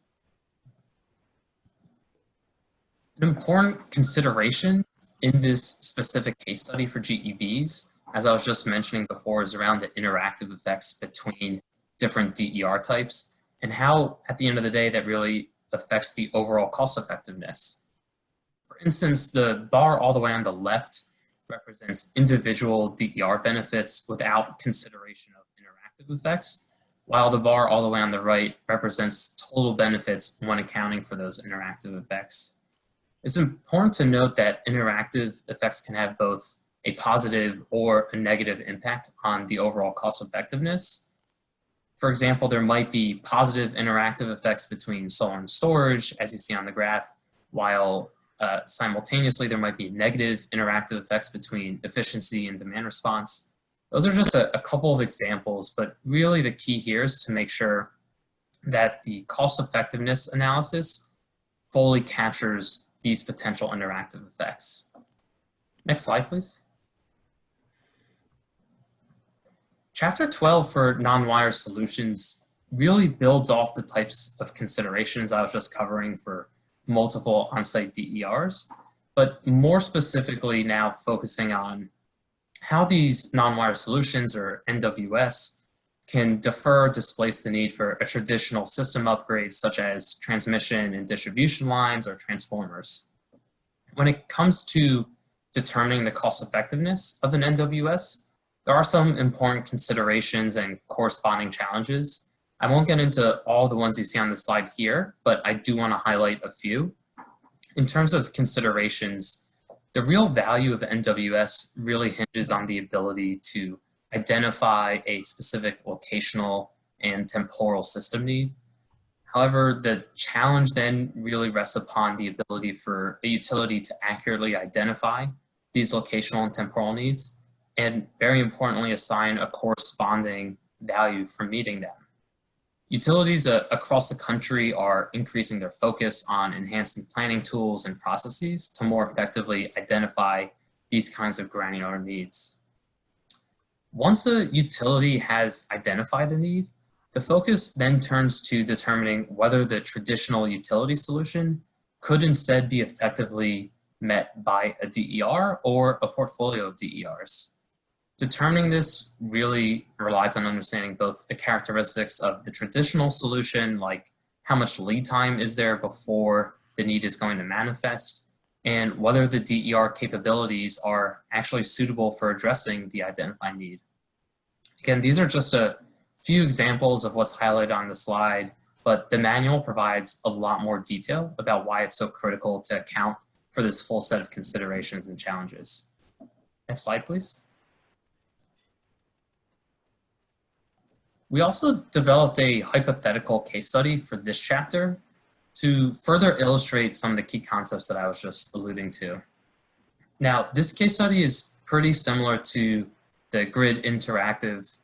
An important consideration in this specific case study for GEBs, as I was just mentioning before, is around the interactive effects between different DER types and how, at the end of the day, that really affects the overall cost effectiveness. For instance, the bar all the way on the left represents individual DER benefits without consideration of interactive effects, while the bar all the way on the right represents total benefits when accounting for those interactive effects. It's important to note that interactive effects can have both a positive or a negative impact on the overall cost effectiveness. For example, there might be positive interactive effects between solar and storage, as you see on the graph, while simultaneously there might be negative interactive effects between efficiency and demand response. Those are just a couple of examples, but really the key here is to make sure that the cost effectiveness analysis fully captures these potential interactive effects. Next slide, please. Chapter 12 for non-wire solutions really builds off the types of considerations I was just covering for multiple on-site DERs, but more specifically now focusing on how these non-wire solutions, or NWS, can defer or displace the need for a traditional system upgrades such as transmission and distribution lines or transformers. When it comes to determining the cost effectiveness of an NWS, there are some important considerations and corresponding challenges. I won't get into all the ones you see on the slide here, but I do want to highlight a few. In terms of considerations, the real value of NWS really hinges on the ability to identify a specific locational and temporal system need. However, the challenge then really rests upon the ability for a utility to accurately identify these locational and temporal needs, and very importantly, assign a corresponding value for meeting them. Utilities across the country are increasing their focus on enhancing planning tools and processes to more effectively identify these kinds of granular needs. Once a utility has identified a need, the focus then turns to determining whether the traditional utility solution could instead be effectively met by a DER or a portfolio of DERs. Determining this really relies on understanding both the characteristics of the traditional solution, like how much lead time is there before the need is going to manifest, and whether the DER capabilities are actually suitable for addressing the identified need. Again, these are just a few examples of what's highlighted on the slide, but the manual provides a lot more detail about why it's so critical to account for this full set of considerations and challenges. Next slide, please. We also developed a hypothetical case study for this chapter to further illustrate some of the key concepts that I was just alluding to. Now, this case study is pretty similar to the grid interactive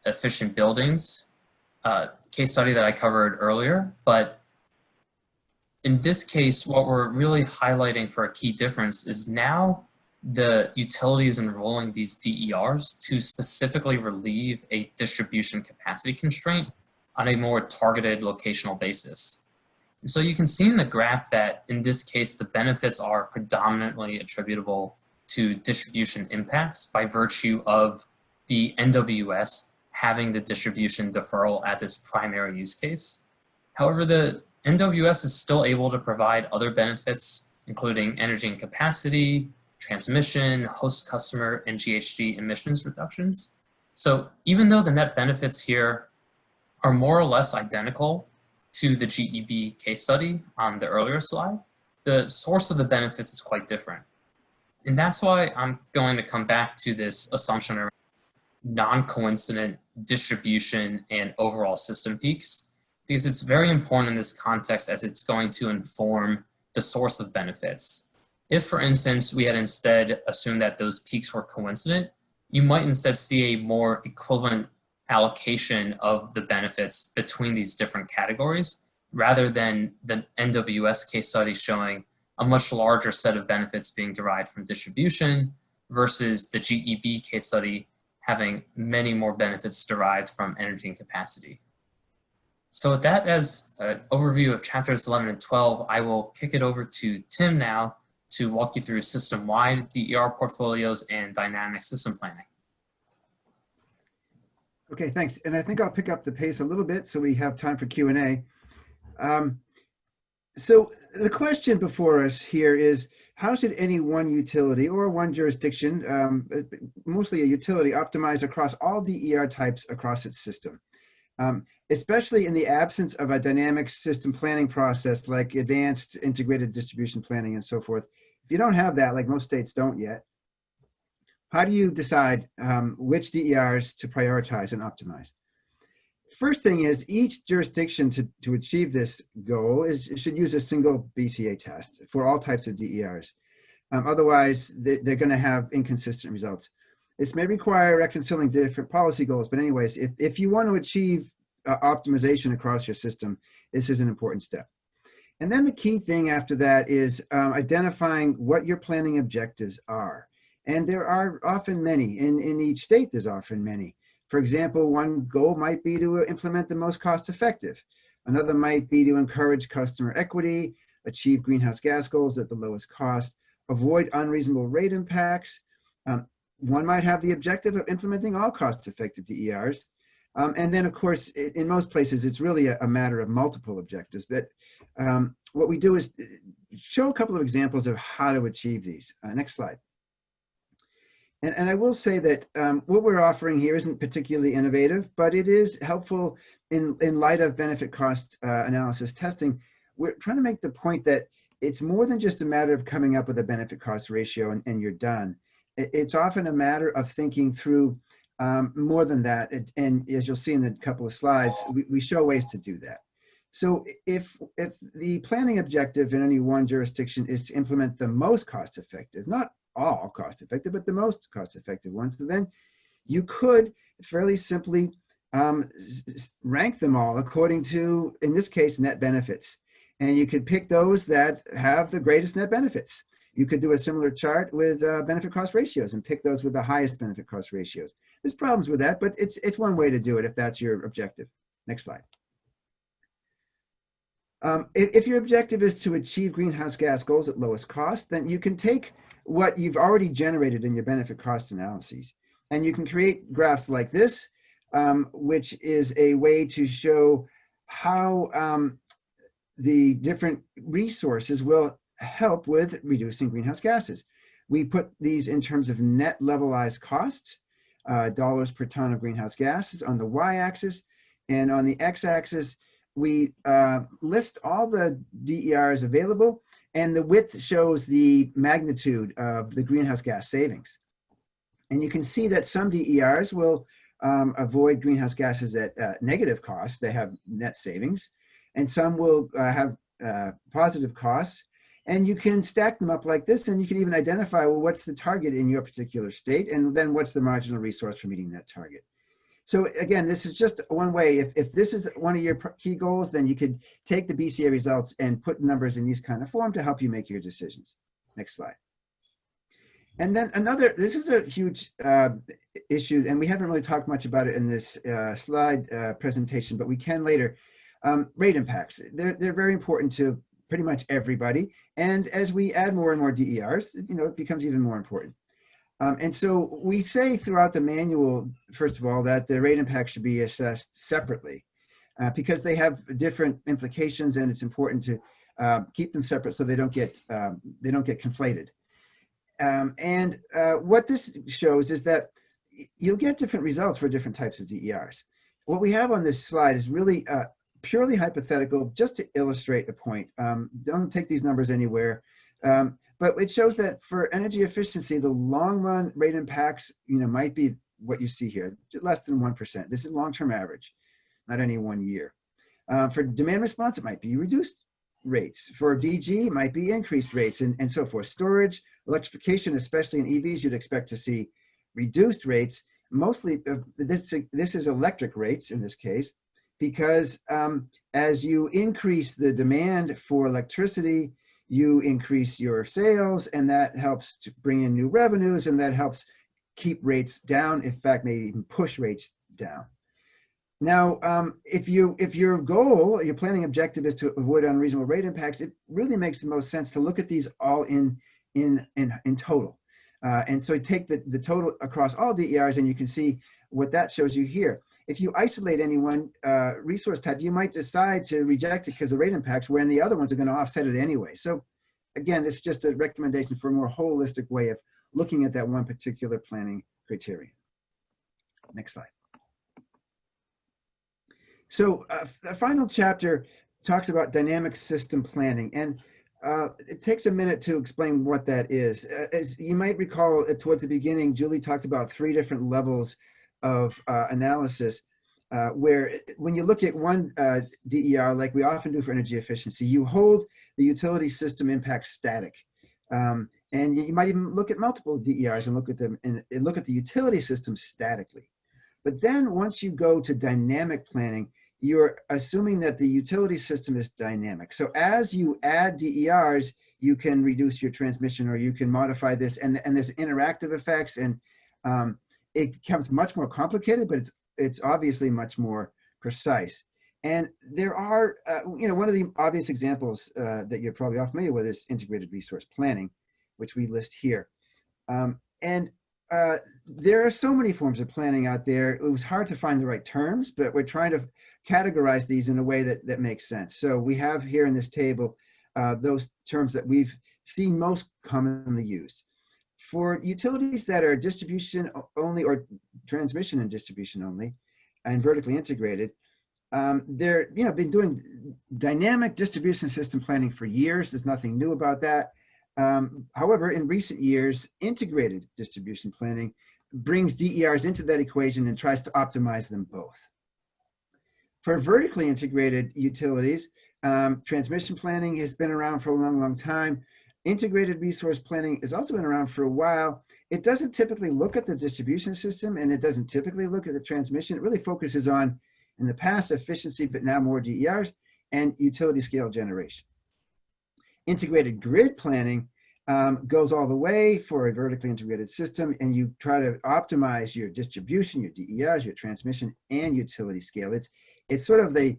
efficient buildings case study that I covered earlier, but in this case, what we're really highlighting for a key difference is now the utility is enrolling these DERs to specifically relieve a distribution capacity constraint on a more targeted locational basis. And so you can see in the graph that in this case, the benefits are predominantly attributable to distribution impacts by virtue of the NWS having the distribution deferral as its primary use case. However, the NWS is still able to provide other benefits, including energy and capacity, transmission, host customer, and GHG emissions reductions. So even though the net benefits here are more or less identical to the GEB case study on the earlier slide, the source of the benefits is quite different. And that's why I'm going to come back to this assumption around non-coincident distribution and overall system peaks, because it's very important in this context as it's going to inform the source of benefits. If, for instance, we had instead assumed that those peaks were coincident, you might instead see a more equivalent allocation of the benefits between these different categories, rather than the NWS case study showing a much larger set of benefits being derived from distribution versus the GEB case study having many more benefits derived from energy and capacity. So with that as an overview of chapters 11 and 12, I will kick it over to Tim now to walk you through system-wide DER portfolios and dynamic system planning. Okay, thanks. And I think I'll pick up the pace a little bit so we have time for Q&A. So the question before us here is, how should any one utility or one jurisdiction, mostly a utility, optimize across all DER types across its system? Especially in the absence of a dynamic system planning process like advanced integrated distribution planning and so forth. If you don't have that, like most states don't yet, how do you decide which DERs to prioritize and optimize? First thing is each jurisdiction to achieve this goal should use a single BCA test for all types of DERs. Otherwise, they're going to have inconsistent results. This may require reconciling different policy goals, but anyways, if you want to achieve optimization across your system, this is an important step. And then the key thing after that is identifying what your planning objectives are. And there are often many. In each state, there's often many. For example, one goal might be to implement the most cost-effective. Another might be to encourage customer equity, achieve greenhouse gas goals at the lowest cost, avoid unreasonable rate impacts. One might have the objective of implementing all cost-effective DERs. And then, of course, in most places, it's really a matter of multiple objectives. But what we do is show a couple of examples of how to achieve these. Next slide. And I will say that what we're offering here isn't particularly innovative, but it is helpful in light of benefit cost analysis testing. We're trying to make the point that it's more than just a matter of coming up with a benefit cost ratio and you're done. It's often a matter of thinking through more than that. And as you'll see in a couple of slides, we show ways to do that. So if the planning objective in any one jurisdiction is to implement the most cost-effective, not all cost-effective, but the most cost-effective ones, then you could fairly simply rank them all according to, in this case, net benefits. And you could pick those that have the greatest net benefits. You could do a similar chart with benefit cost ratios and pick those with the highest benefit cost ratios. There's problems with that, but it's one way to do it if that's your objective. Next slide. If your objective is to achieve greenhouse gas goals at lowest cost, then you can take what you've already generated in your benefit cost analyses, and you can create graphs like this, which is a way to show how the different resources will help with reducing greenhouse gases. We put these in terms of net levelized costs, dollars per ton of greenhouse gases on the y-axis, and on the x-axis, we list all the DERs available, and the width shows the magnitude of the greenhouse gas savings. And you can see that some DERs will avoid greenhouse gases at negative costs. They have net savings, and some will have positive costs. And you can stack them up like this, and you can even identify, well, what's the target in your particular state, and then what's the marginal resource for meeting that target. So again, this is just one way. If this is one of your key goals, then you could take the BCA results and put numbers in these kind of form to help you make your decisions. Next slide. And then this is a huge issue, and we haven't really talked much about it in this slide presentation, but we can later. Rate impacts. They're very important to pretty much everybody. And as we add more and more DERs, it becomes even more important. And so we say throughout the manual, first of all, that the rate impact should be assessed separately because they have different implications, and it's important to keep them separate so they don't get conflated. And what this shows is that you'll get different results for different types of DERs. What we have on this slide is really purely hypothetical, just to illustrate a point. Don't take these numbers anywhere. But it shows that for energy efficiency, the long run rate impacts, might be what you see here, less than 1%. This is long-term average, not any 1 year. For demand response, it might be reduced rates. For DG, it might be increased rates, and so forth. Storage, electrification, especially in EVs, you'd expect to see reduced rates. Mostly, this is electric rates in this case, because as you increase the demand for electricity, you increase your sales, and that helps to bring in new revenues, and that helps keep rates down. In fact, maybe even push rates down. Now, if your goal, your planning objective is to avoid unreasonable rate impacts, it really makes the most sense to look at these all in total. And so you take the total across all DERs, and you can see what that shows you here. If you isolate any one resource type, you might decide to reject it because the rate impacts, when the other ones are going to offset it anyway. So again, it's just a recommendation for a more holistic way of looking at that one particular planning criterion. Next slide. So the final chapter talks about dynamic system planning. And it takes a minute to explain what that is. As you might recall, towards the beginning, Julie talked about 3 different levels of analysis, where when you look at one DER, like we often do for energy efficiency, you hold the utility system impact static. And you might even look at multiple DERs and look at them and look at the utility system statically. But then once you go to dynamic planning, you're assuming that the utility system is dynamic. So as you add DERs, you can reduce your transmission, or you can modify this, and there's interactive effects, and it becomes much more complicated, but it's obviously much more precise. And there are, one of the obvious examples that you're probably all familiar with is integrated resource planning, which we list here. There are so many forms of planning out there. It was hard to find the right terms, but we're trying to categorize these in a way that makes sense. So we have here in this table those terms that we've seen most commonly used. For utilities that are distribution only or transmission and distribution only and vertically integrated, they're been doing dynamic distribution system planning for years. There's nothing new about that. However, in recent years, integrated distribution planning brings DERs into that equation and tries to optimize them both. For vertically integrated utilities, transmission planning has been around for a long, long time. Integrated resource planning has also been around for a while. It doesn't typically look at the distribution system, and it doesn't typically look at the transmission. It really focuses on, in the past, efficiency, but now more DERs, and utility scale generation. Integrated grid planning goes all the way for a vertically integrated system, and you try to optimize your distribution, your DERs, your transmission, and utility scale. It's sort of the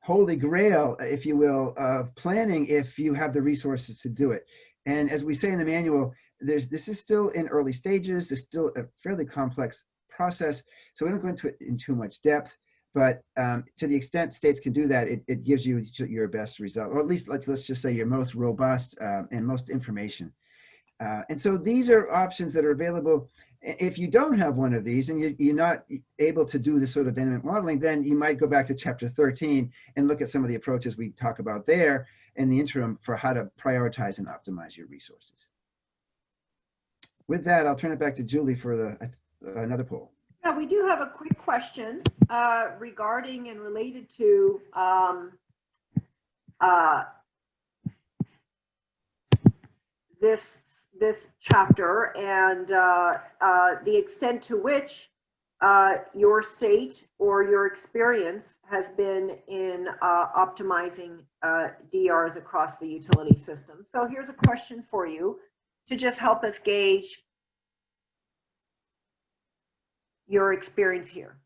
holy grail, if you will, of planning if you have the resources to do it. And as we say in the manual, this is still in early stages. It's still a fairly complex process, so we don't go into it in too much depth. But to the extent states can do that, it gives you your best result, or at least let's just say your most robust and most information. And so these are options that are available. If you don't have one of these and you're not able to do this sort of dynamic modeling, then you might go back to chapter 13 and look at some of the approaches we talk about there in the interim for how to prioritize and optimize your resources. With that, I'll turn it back to Julie for another poll. Yeah, we do have a quick question regarding and related to this chapter and the extent to which your state or your experience has been in optimizing DRs across the utility system. So here's a question for you to just help us gauge your experience here.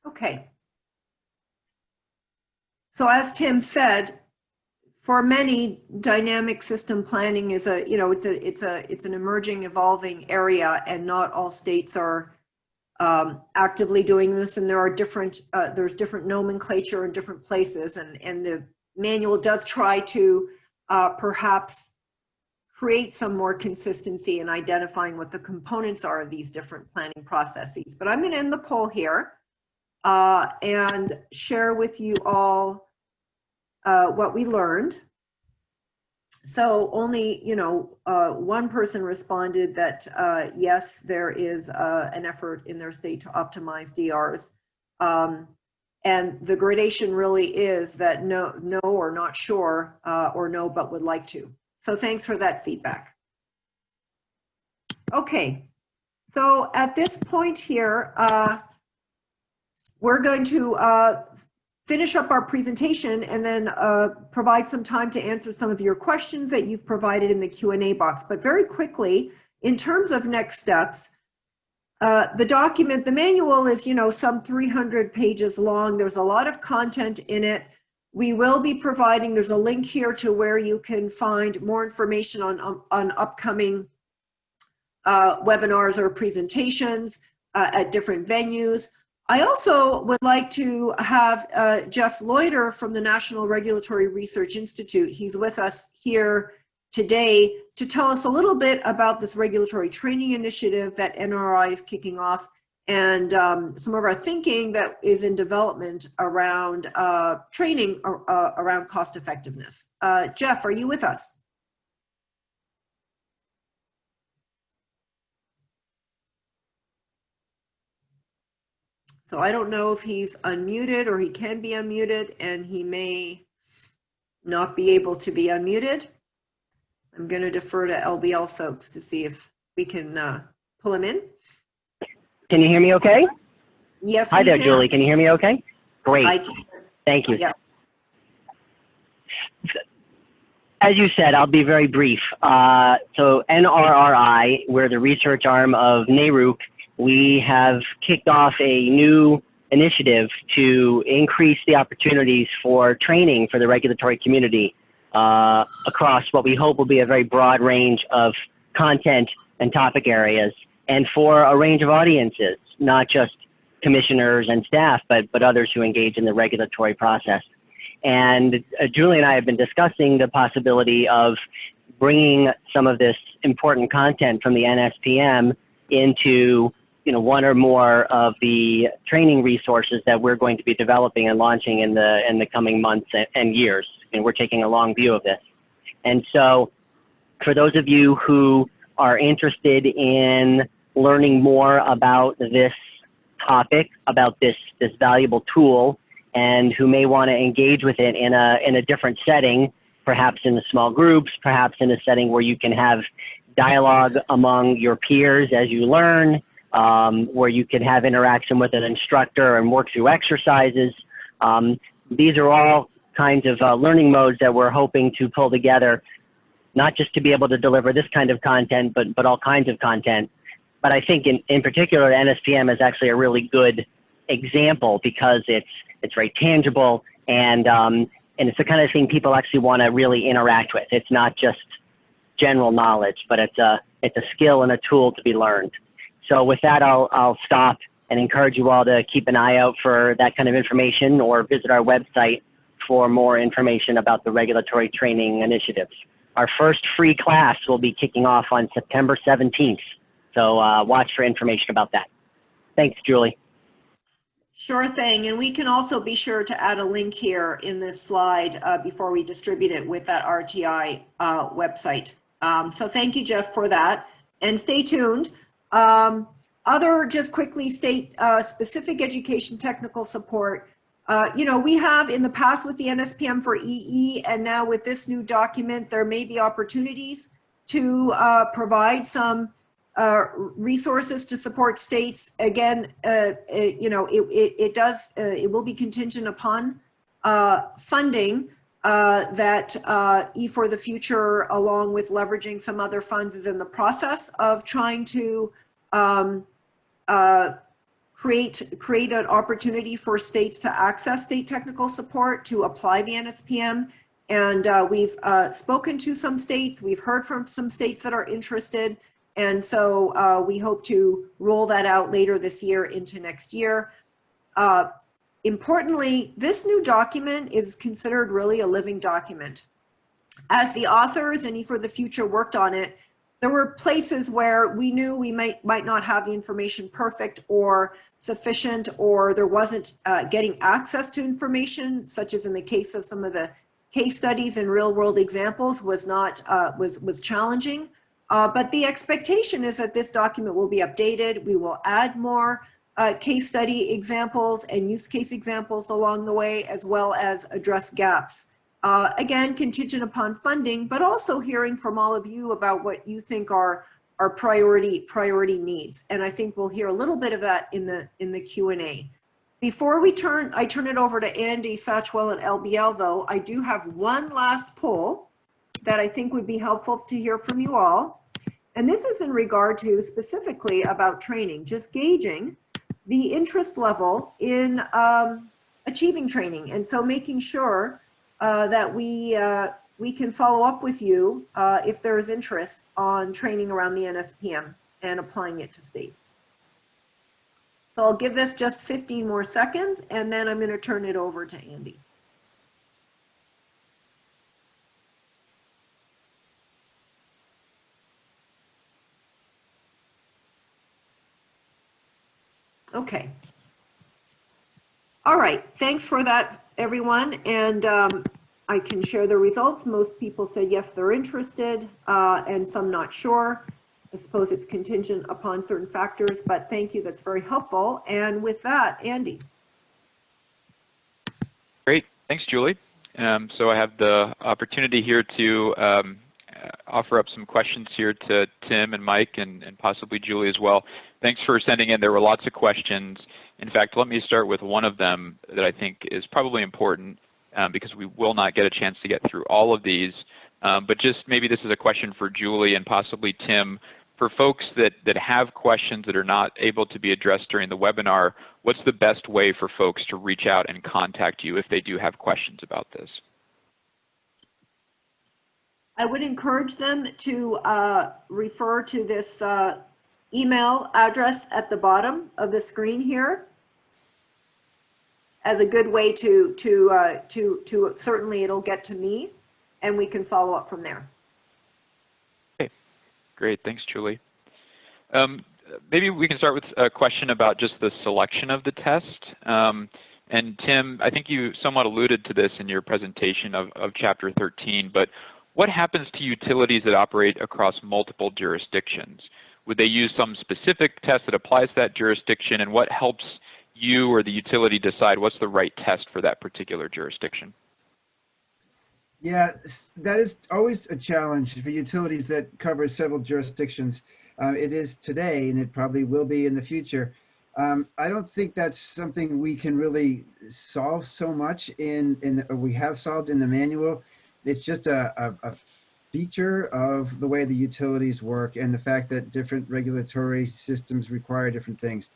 Okay. So as Tim said, for many, dynamic system planning is it's an emerging, evolving area, and not all states are actively doing this, and there are there's different nomenclature in different places, and the manual does try to perhaps create some more consistency in identifying what the components are of these different planning processes. But I'm going to end the poll here and share with you all what we learned. So only, one person responded that yes, there is an effort in their state to optimize DRs. And the gradation really is that no or not sure, or no, but would like to. So thanks for that feedback. Okay, so at this point here, we're going to finish up our presentation and then provide some time to answer some of your questions that you've provided in the Q&A box. But very quickly, in terms of next steps, the manual is, some 300 pages long. There's a lot of content in it. We will be providing, there's a link here to where you can find more information on upcoming webinars or presentations at different venues. I also would like to have Jeff Loiter from the National Regulatory Research Institute. He's with us here today to tell us a little bit about this regulatory training initiative that NRI is kicking off, and some of our thinking that is in development around training around cost effectiveness. Jeff, are you with us? So I don't know if he's unmuted or he can be unmuted, and he may not be able to be unmuted. I'm going to defer to LBL folks to see if we can pull him in. Can you hear me okay? Yes, Hi we there, can. Julie. Can you hear me okay? Great. I can. Thank you. Yeah. As you said, I'll be very brief. So NRRI, we're the research arm of NARUC. We have kicked off a new initiative to increase the opportunities for training for the regulatory community across what we hope will be a very broad range of content and topic areas, and for a range of audiences, not just commissioners and staff, but others who engage in the regulatory process. And Julie and I have been discussing the possibility of bringing some of this important content from the NSPM into one or more of the training resources that we're going to be developing and launching in the coming months and years. And we're taking a long view of this. And so for those of you who are interested in learning more about this topic, about this valuable tool, and who may want to engage with it in a different setting, perhaps in the small groups, perhaps in a setting where you can have dialogue among your peers as you learn, where you can have interaction with an instructor and work through exercises. These are all kinds of learning modes that we're hoping to pull together, not just to be able to deliver this kind of content, but all kinds of content. But I think in particular, NSPM is actually a really good example because it's very tangible, and it's the kind of thing people actually want to really interact with. It's not just general knowledge, but it's a skill and a tool to be learned. So with that, I'll stop and encourage you all to keep an eye out for that kind of information, or visit our website for more information about the regulatory training initiatives. Our first free class will be kicking off on September 17th. So watch for information about that. Thanks, Julie. Sure thing. And we can also be sure to add a link here in this slide before we distribute it with that RTI website. So thank you, Jeff, for that. And stay tuned. Just quickly state specific education technical support. We have in the past with the NSPM for EE, and now with this new document, there may be opportunities to provide some resources to support states. Again, it will be contingent upon funding that E4 the Future, along with leveraging some other funds, is in the process of trying to create an opportunity for states to access state technical support to apply the NSPM. And we've spoken to some states, we've heard from some states that are interested. And so we hope to roll that out later this year into next year. Importantly, this new document is considered really a living document. As the authors and E4 the Future worked on it, there were places where we knew we might not have the information perfect or sufficient, or there wasn't getting access to information, such as in the case of some of the case studies and real world examples was challenging. But the expectation is that this document will be updated. We will add more case study examples and use case examples along the way, as well as address gaps. Again, contingent upon funding, but also hearing from all of you about what you think are priority needs. And I think we'll hear a little bit of that in the Q&A. Before I turn it over to Andy, Satchwell, and LBL, though, I do have one last poll that I think would be helpful to hear from you all. And this is in regard to specifically about training, just gauging the interest level in achieving training. And so making sure that we can follow up with you if there is interest on training around the NSPM and applying it to states. So I'll give this just 15 more seconds, and then I'm going to turn it over to Andy. Okay. All right. Thanks for that, everyone. And I can share the results. Most people said yes, they're interested, and some not sure. I suppose it's contingent upon certain factors, but thank you. That's very helpful. And with that, Andy. Great. Thanks, Julie. So I have the opportunity here to offer up some questions here to Tim and Mike and possibly Julie as well. Thanks for sending in. There were lots of questions. In fact, let me start with one of them that I think is probably important because we will not get a chance to get through all of these. But just maybe this is a question for Julie and possibly Tim. For folks that have questions that are not able to be addressed during the webinar, what's the best way for folks to reach out and contact you if they do have questions about this? I would encourage them to refer to this email address at the bottom of the screen here as a good way to certainly it'll get to me and we can follow up from there. Okay, great, thanks Julie. Maybe we can start with a question about just the selection of the test. And Tim, I think you somewhat alluded to this in your presentation of Chapter 13, but what happens to utilities that operate across multiple jurisdictions? Would they use some specific test that applies to that jurisdiction, and what helps you or the utility decide what's the right test for that particular jurisdiction? Yeah, that is always a challenge for utilities that cover several jurisdictions. It is today, and it probably will be in the future. I don't think that's something we can really solve so much we have solved in the manual. It's just a feature of the way the utilities work and the fact that different regulatory systems require different things.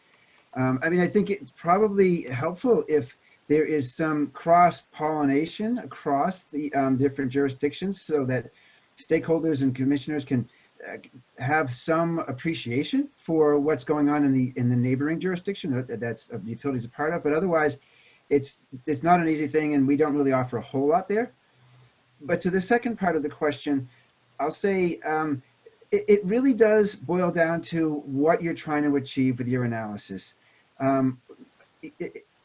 I mean, I think it's probably helpful if there is some cross-pollination across the different jurisdictions so that stakeholders and commissioners can have some appreciation for what's going on in the neighboring jurisdiction that's the utilities a part of. But otherwise, it's not an easy thing, and we don't really offer a whole lot there. But to the second part of the question, I'll say it really does boil down to what you're trying to achieve with your analysis.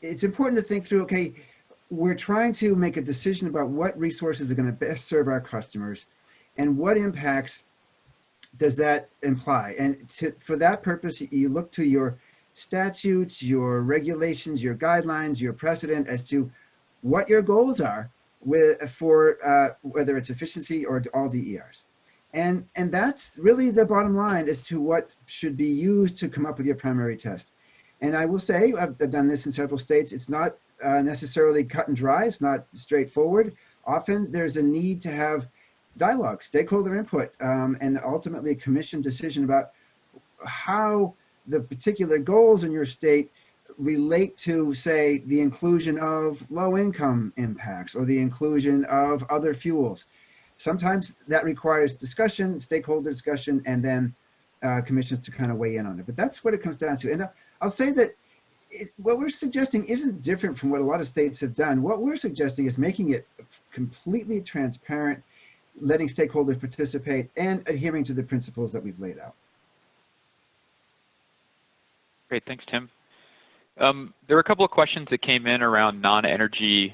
It's important to think through, okay, we're trying to make a decision about what resources are going to best serve our customers and what impacts does that imply. And for that purpose, you look to your statutes, your regulations, your guidelines, your precedent as to what your goals are for whether it's efficiency or all DERs. And that's really the bottom line as to what should be used to come up with your primary test. And I will say, I've done this in several states, it's not necessarily cut and dry, it's not straightforward. Often there's a need to have dialogue, stakeholder input, and ultimately a commission decision about how the particular goals in your state relate to, say, the inclusion of low-income impacts or the inclusion of other fuels. Sometimes that requires discussion, stakeholder discussion, and then commissions to kind of weigh in on it. But that's what it comes down to. And I'll say that what we're suggesting isn't different from what a lot of states have done. What we're suggesting is making it completely transparent, letting stakeholders participate, and adhering to the principles that we've laid out. Great, thanks, Tim. There were a couple of questions that came in around non-energy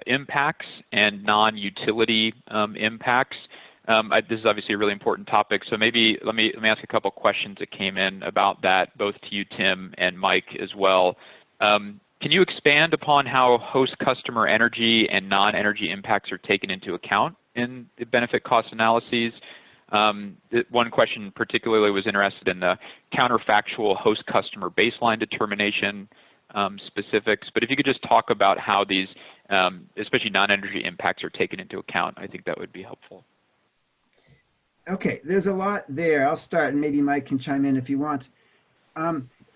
impacts and non-utility impacts. This is obviously a really important topic, so maybe let me ask a couple of questions that came in about that, both to you, Tim, and Mike as well. Can you expand upon how host customer energy and non-energy impacts are taken into account in the benefit cost analyses? One question particularly was interested in the counterfactual host customer baseline determination specifics, but if you could just talk about how these, especially non-energy impacts, are taken into account, I think that would be helpful. Okay, there's a lot there. I'll start, and maybe Mike can chime in if he wants.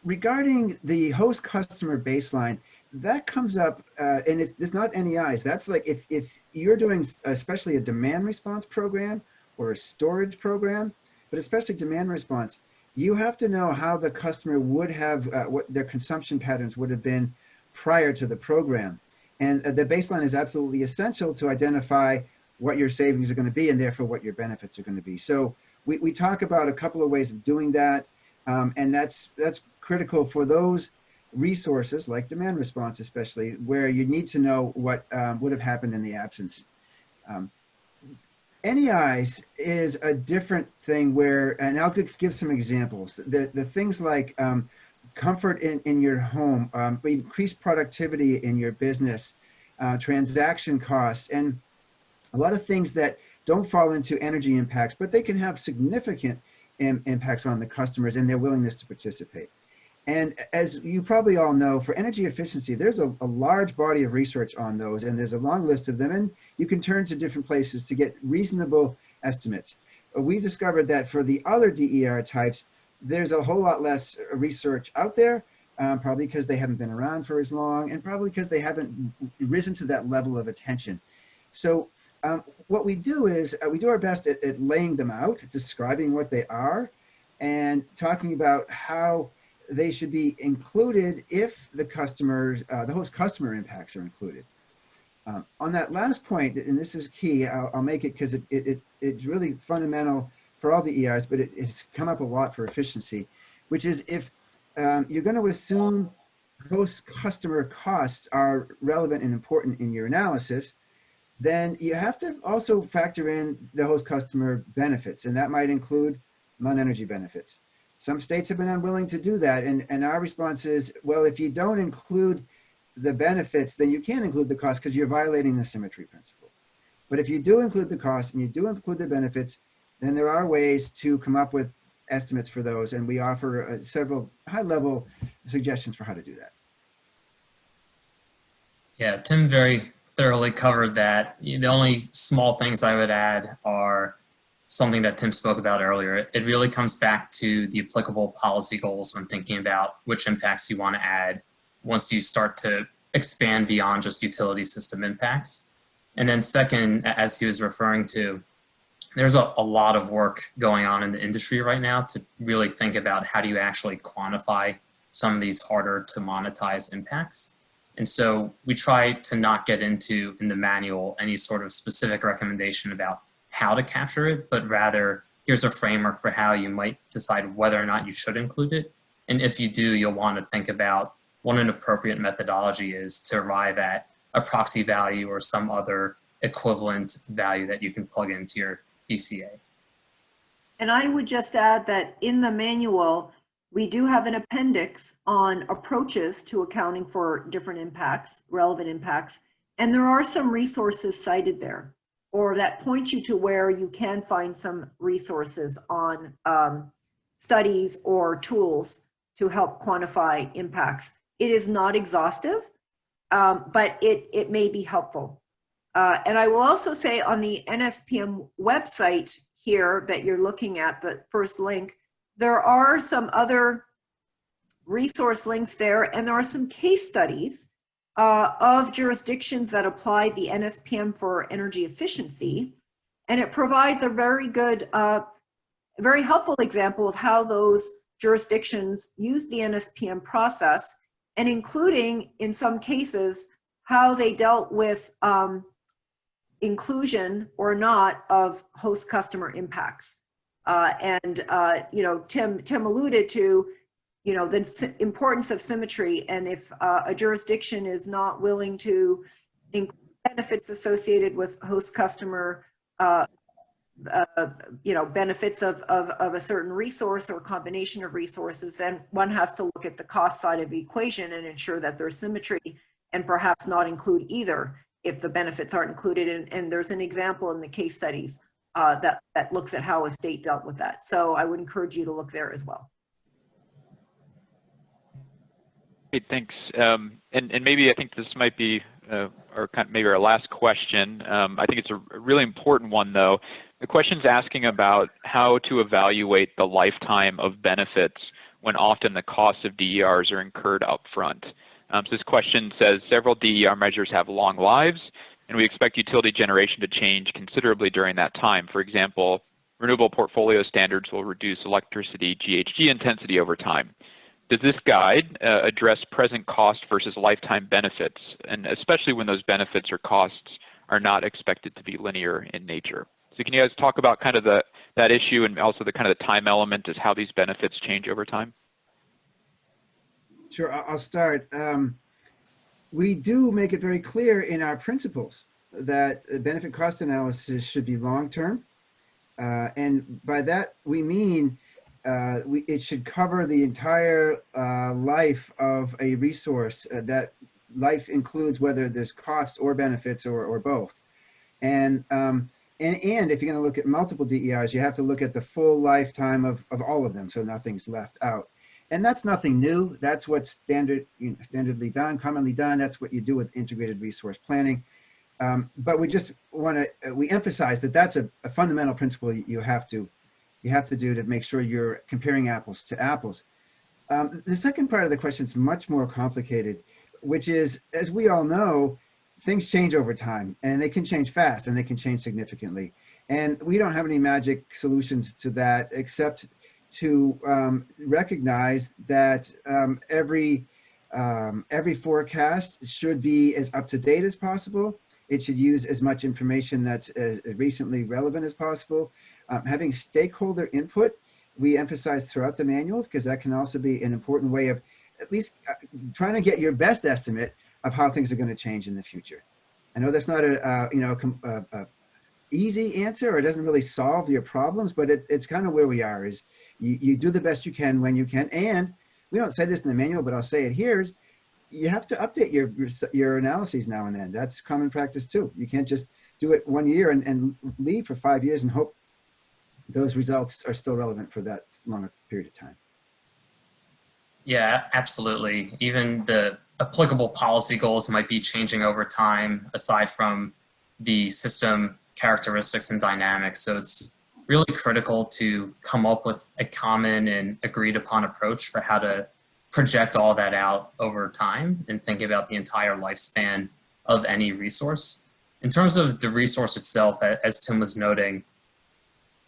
Regarding the host customer baseline, that comes up, and it's not NEIs. That's like if you're doing especially a demand response program or a storage program, but especially demand response, you have to know how the customer would have, what their consumption patterns would have been prior to the program. And the baseline is absolutely essential to identify what your savings are going to be and therefore what your benefits are going to be. So we talk about a couple of ways of doing that. And that's critical for those resources like demand response, especially where you need to know what would have happened in the absence. NEIs is a different thing where, and I'll give some examples. The things like comfort in your home, increased productivity in your business, transaction costs, and a lot of things that don't fall into energy impacts, but they can have significant impacts on the customers and their willingness to participate. And as you probably all know, for energy efficiency, there's a large body of research on those, and there's a long list of them, and you can turn to different places to get reasonable estimates. We've discovered that for the other DER types, there's a whole lot less research out there, probably because they haven't been around for as long, and probably because they haven't risen to that level of attention. So what we do is we do our best at laying them out, describing what they are, and talking about how they should be included if the customers, the host customer impacts are included. On that last point, and this is key, I'll make it because it's really fundamental for all the ERs, but it's come up a lot for efficiency, which is if you're going to assume host customer costs are relevant and important in your analysis, then you have to also factor in the host customer benefits, and that might include non-energy benefits. Some states have been unwilling to do that, and our response is, well, if you don't include the benefits, then you can't include the cost because you're violating the symmetry principle. But if you do include the cost and you do include the benefits, then there are ways to come up with estimates for those, and we offer several high-level suggestions for how to do that. Yeah, Tim very thoroughly covered that. The only small things I would add are something that Tim spoke about earlier. It really comes back to the applicable policy goals when thinking about which impacts you want to add once you start to expand beyond just utility system impacts. And then second, as he was referring to, there's a lot of work going on in the industry right now to really think about how do you actually quantify some of these harder to monetize impacts. And so we try to not get into, in the manual, any sort of specific recommendation about how to capture it, but rather here's a framework for how you might decide whether or not you should include it. And if you do, you'll want to think about what an appropriate methodology is to arrive at a proxy value or some other equivalent value that you can plug into your BCA. And I would just add that in the manual, we do have an appendix on approaches to accounting for different impacts, relevant impacts, and there are some resources cited there, or that point you to where you can find some resources on studies or tools to help quantify impacts. It is not exhaustive, but it may be helpful. And I will also say on the NSPM website here that you're looking at, the first link, there are some other resource links there, and there are some case studies of jurisdictions that apply the NSPM for energy efficiency. And it provides a very good, very helpful example of how those jurisdictions use the NSPM process, and including, in some cases, how they dealt with inclusion or not of host customer impacts. You know, Tim alluded to, you know, the importance of symmetry, and if a jurisdiction is not willing to include benefits associated with host customer, you know, benefits of a certain resource or combination of resources, then one has to look at the cost side of the equation and ensure that there's symmetry, and perhaps not include either if the benefits aren't included. And there's an example in the case studies that looks at how a state dealt with that. So I would encourage you to look there as well. Great, thanks. And maybe I think this might be maybe our last question. I think it's a really important one, though. The question's asking about how to evaluate the lifetime of benefits when often the costs of DERs are incurred upfront. So this question says, several DER measures have long lives, and we expect utility generation to change considerably during that time. For example, renewable portfolio standards will reduce electricity GHG intensity over time. Does this guide address present cost versus lifetime benefits, and especially when those benefits or costs are not expected to be linear in nature? So can you guys talk about kind of that issue and also the kind of the time element as how these benefits change over time? Sure, I'll start. We do make it very clear in our principles that benefit cost analysis should be long-term. And by that, we mean it should cover the entire life of a resource. That life includes whether there's cost or benefits or both. And if you're going to look at multiple DERs, you have to look at the full lifetime of all of them, so nothing's left out. And that's nothing new. That's what's standardly done, commonly done. That's what you do with integrated resource planning. But we just want to we emphasize that that's a fundamental principle you have to do to make sure you're comparing apples to apples. The second part of the question is much more complicated, which is, as we all know, things change over time, and they can change fast, and they can change significantly. And we don't have any magic solutions to that except to recognize that every forecast should be as up to date as possible. It should use as much information that's as recently relevant as possible. Having stakeholder input, we emphasize throughout the manual, because that can also be an important way of at least trying to get your best estimate of how things are going to change in the future. I know that's not a easy answer, or it doesn't really solve your problems, but it's kind of where we are. Is you do the best you can when you can, and we don't say this in the manual, but I'll say it here, is you have to update your analyses now and then. That's common practice too. You can't just do it 1 year and leave for 5 years and hope those results are still relevant for that longer period of time. Yeah, absolutely. Even the applicable policy goals might be changing over time, aside from the system characteristics and dynamics. So it's really critical to come up with a common and agreed upon approach for how to project all that out over time and think about the entire lifespan of any resource. In terms of the resource itself, as Tim was noting,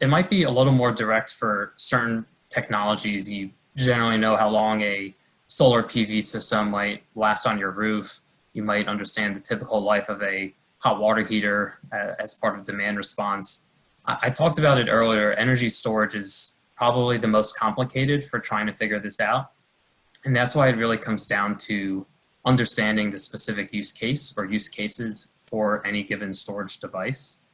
it might be a little more direct for certain technologies. You generally know how long a solar PV system might last on your roof. You might understand the typical life of a hot water heater as part of demand response. I talked about it earlier. Energy storage is probably the most complicated for trying to figure this out. And that's why it really comes down to understanding the specific use case or use cases for any given storage device.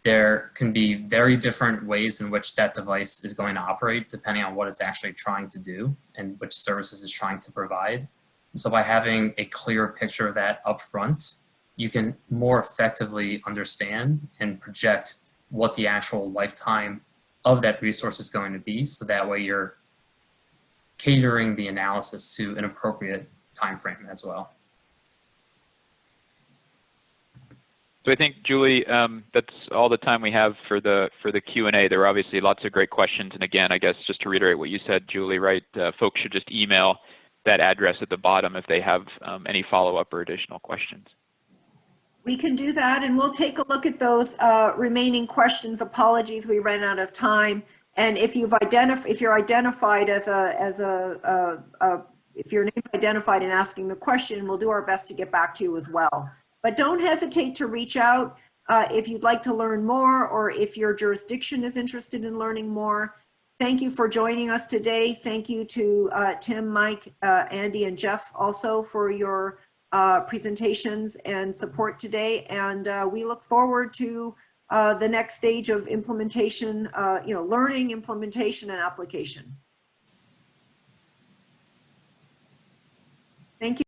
There can be very different ways in which that device is going to operate depending on what it's actually trying to do and which services it's trying to provide. And so by having a clear picture of that up front, you can more effectively understand and project what the actual lifetime of that resource is going to be. So that way you're catering the analysis to an appropriate time frame as well. So I think, Julie, that's all the time we have for the Q&A. There were obviously lots of great questions. And again, I guess just to reiterate what you said, Julie, right, folks should just email that address at the bottom if they have any follow-up or additional questions. We can do that, and we'll take a look at those remaining questions. Apologies, we ran out of time. And if you're identified if your name's identified in asking the question, we'll do our best to get back to you as well. But don't hesitate to reach out if you'd like to learn more, or if your jurisdiction is interested in learning more. Thank you for joining us today. Thank you to Tim, Mike, Andy, and Jeff also for your presentations and support today. And we look forward to the next stage of implementation, learning, implementation, and application. Thank you.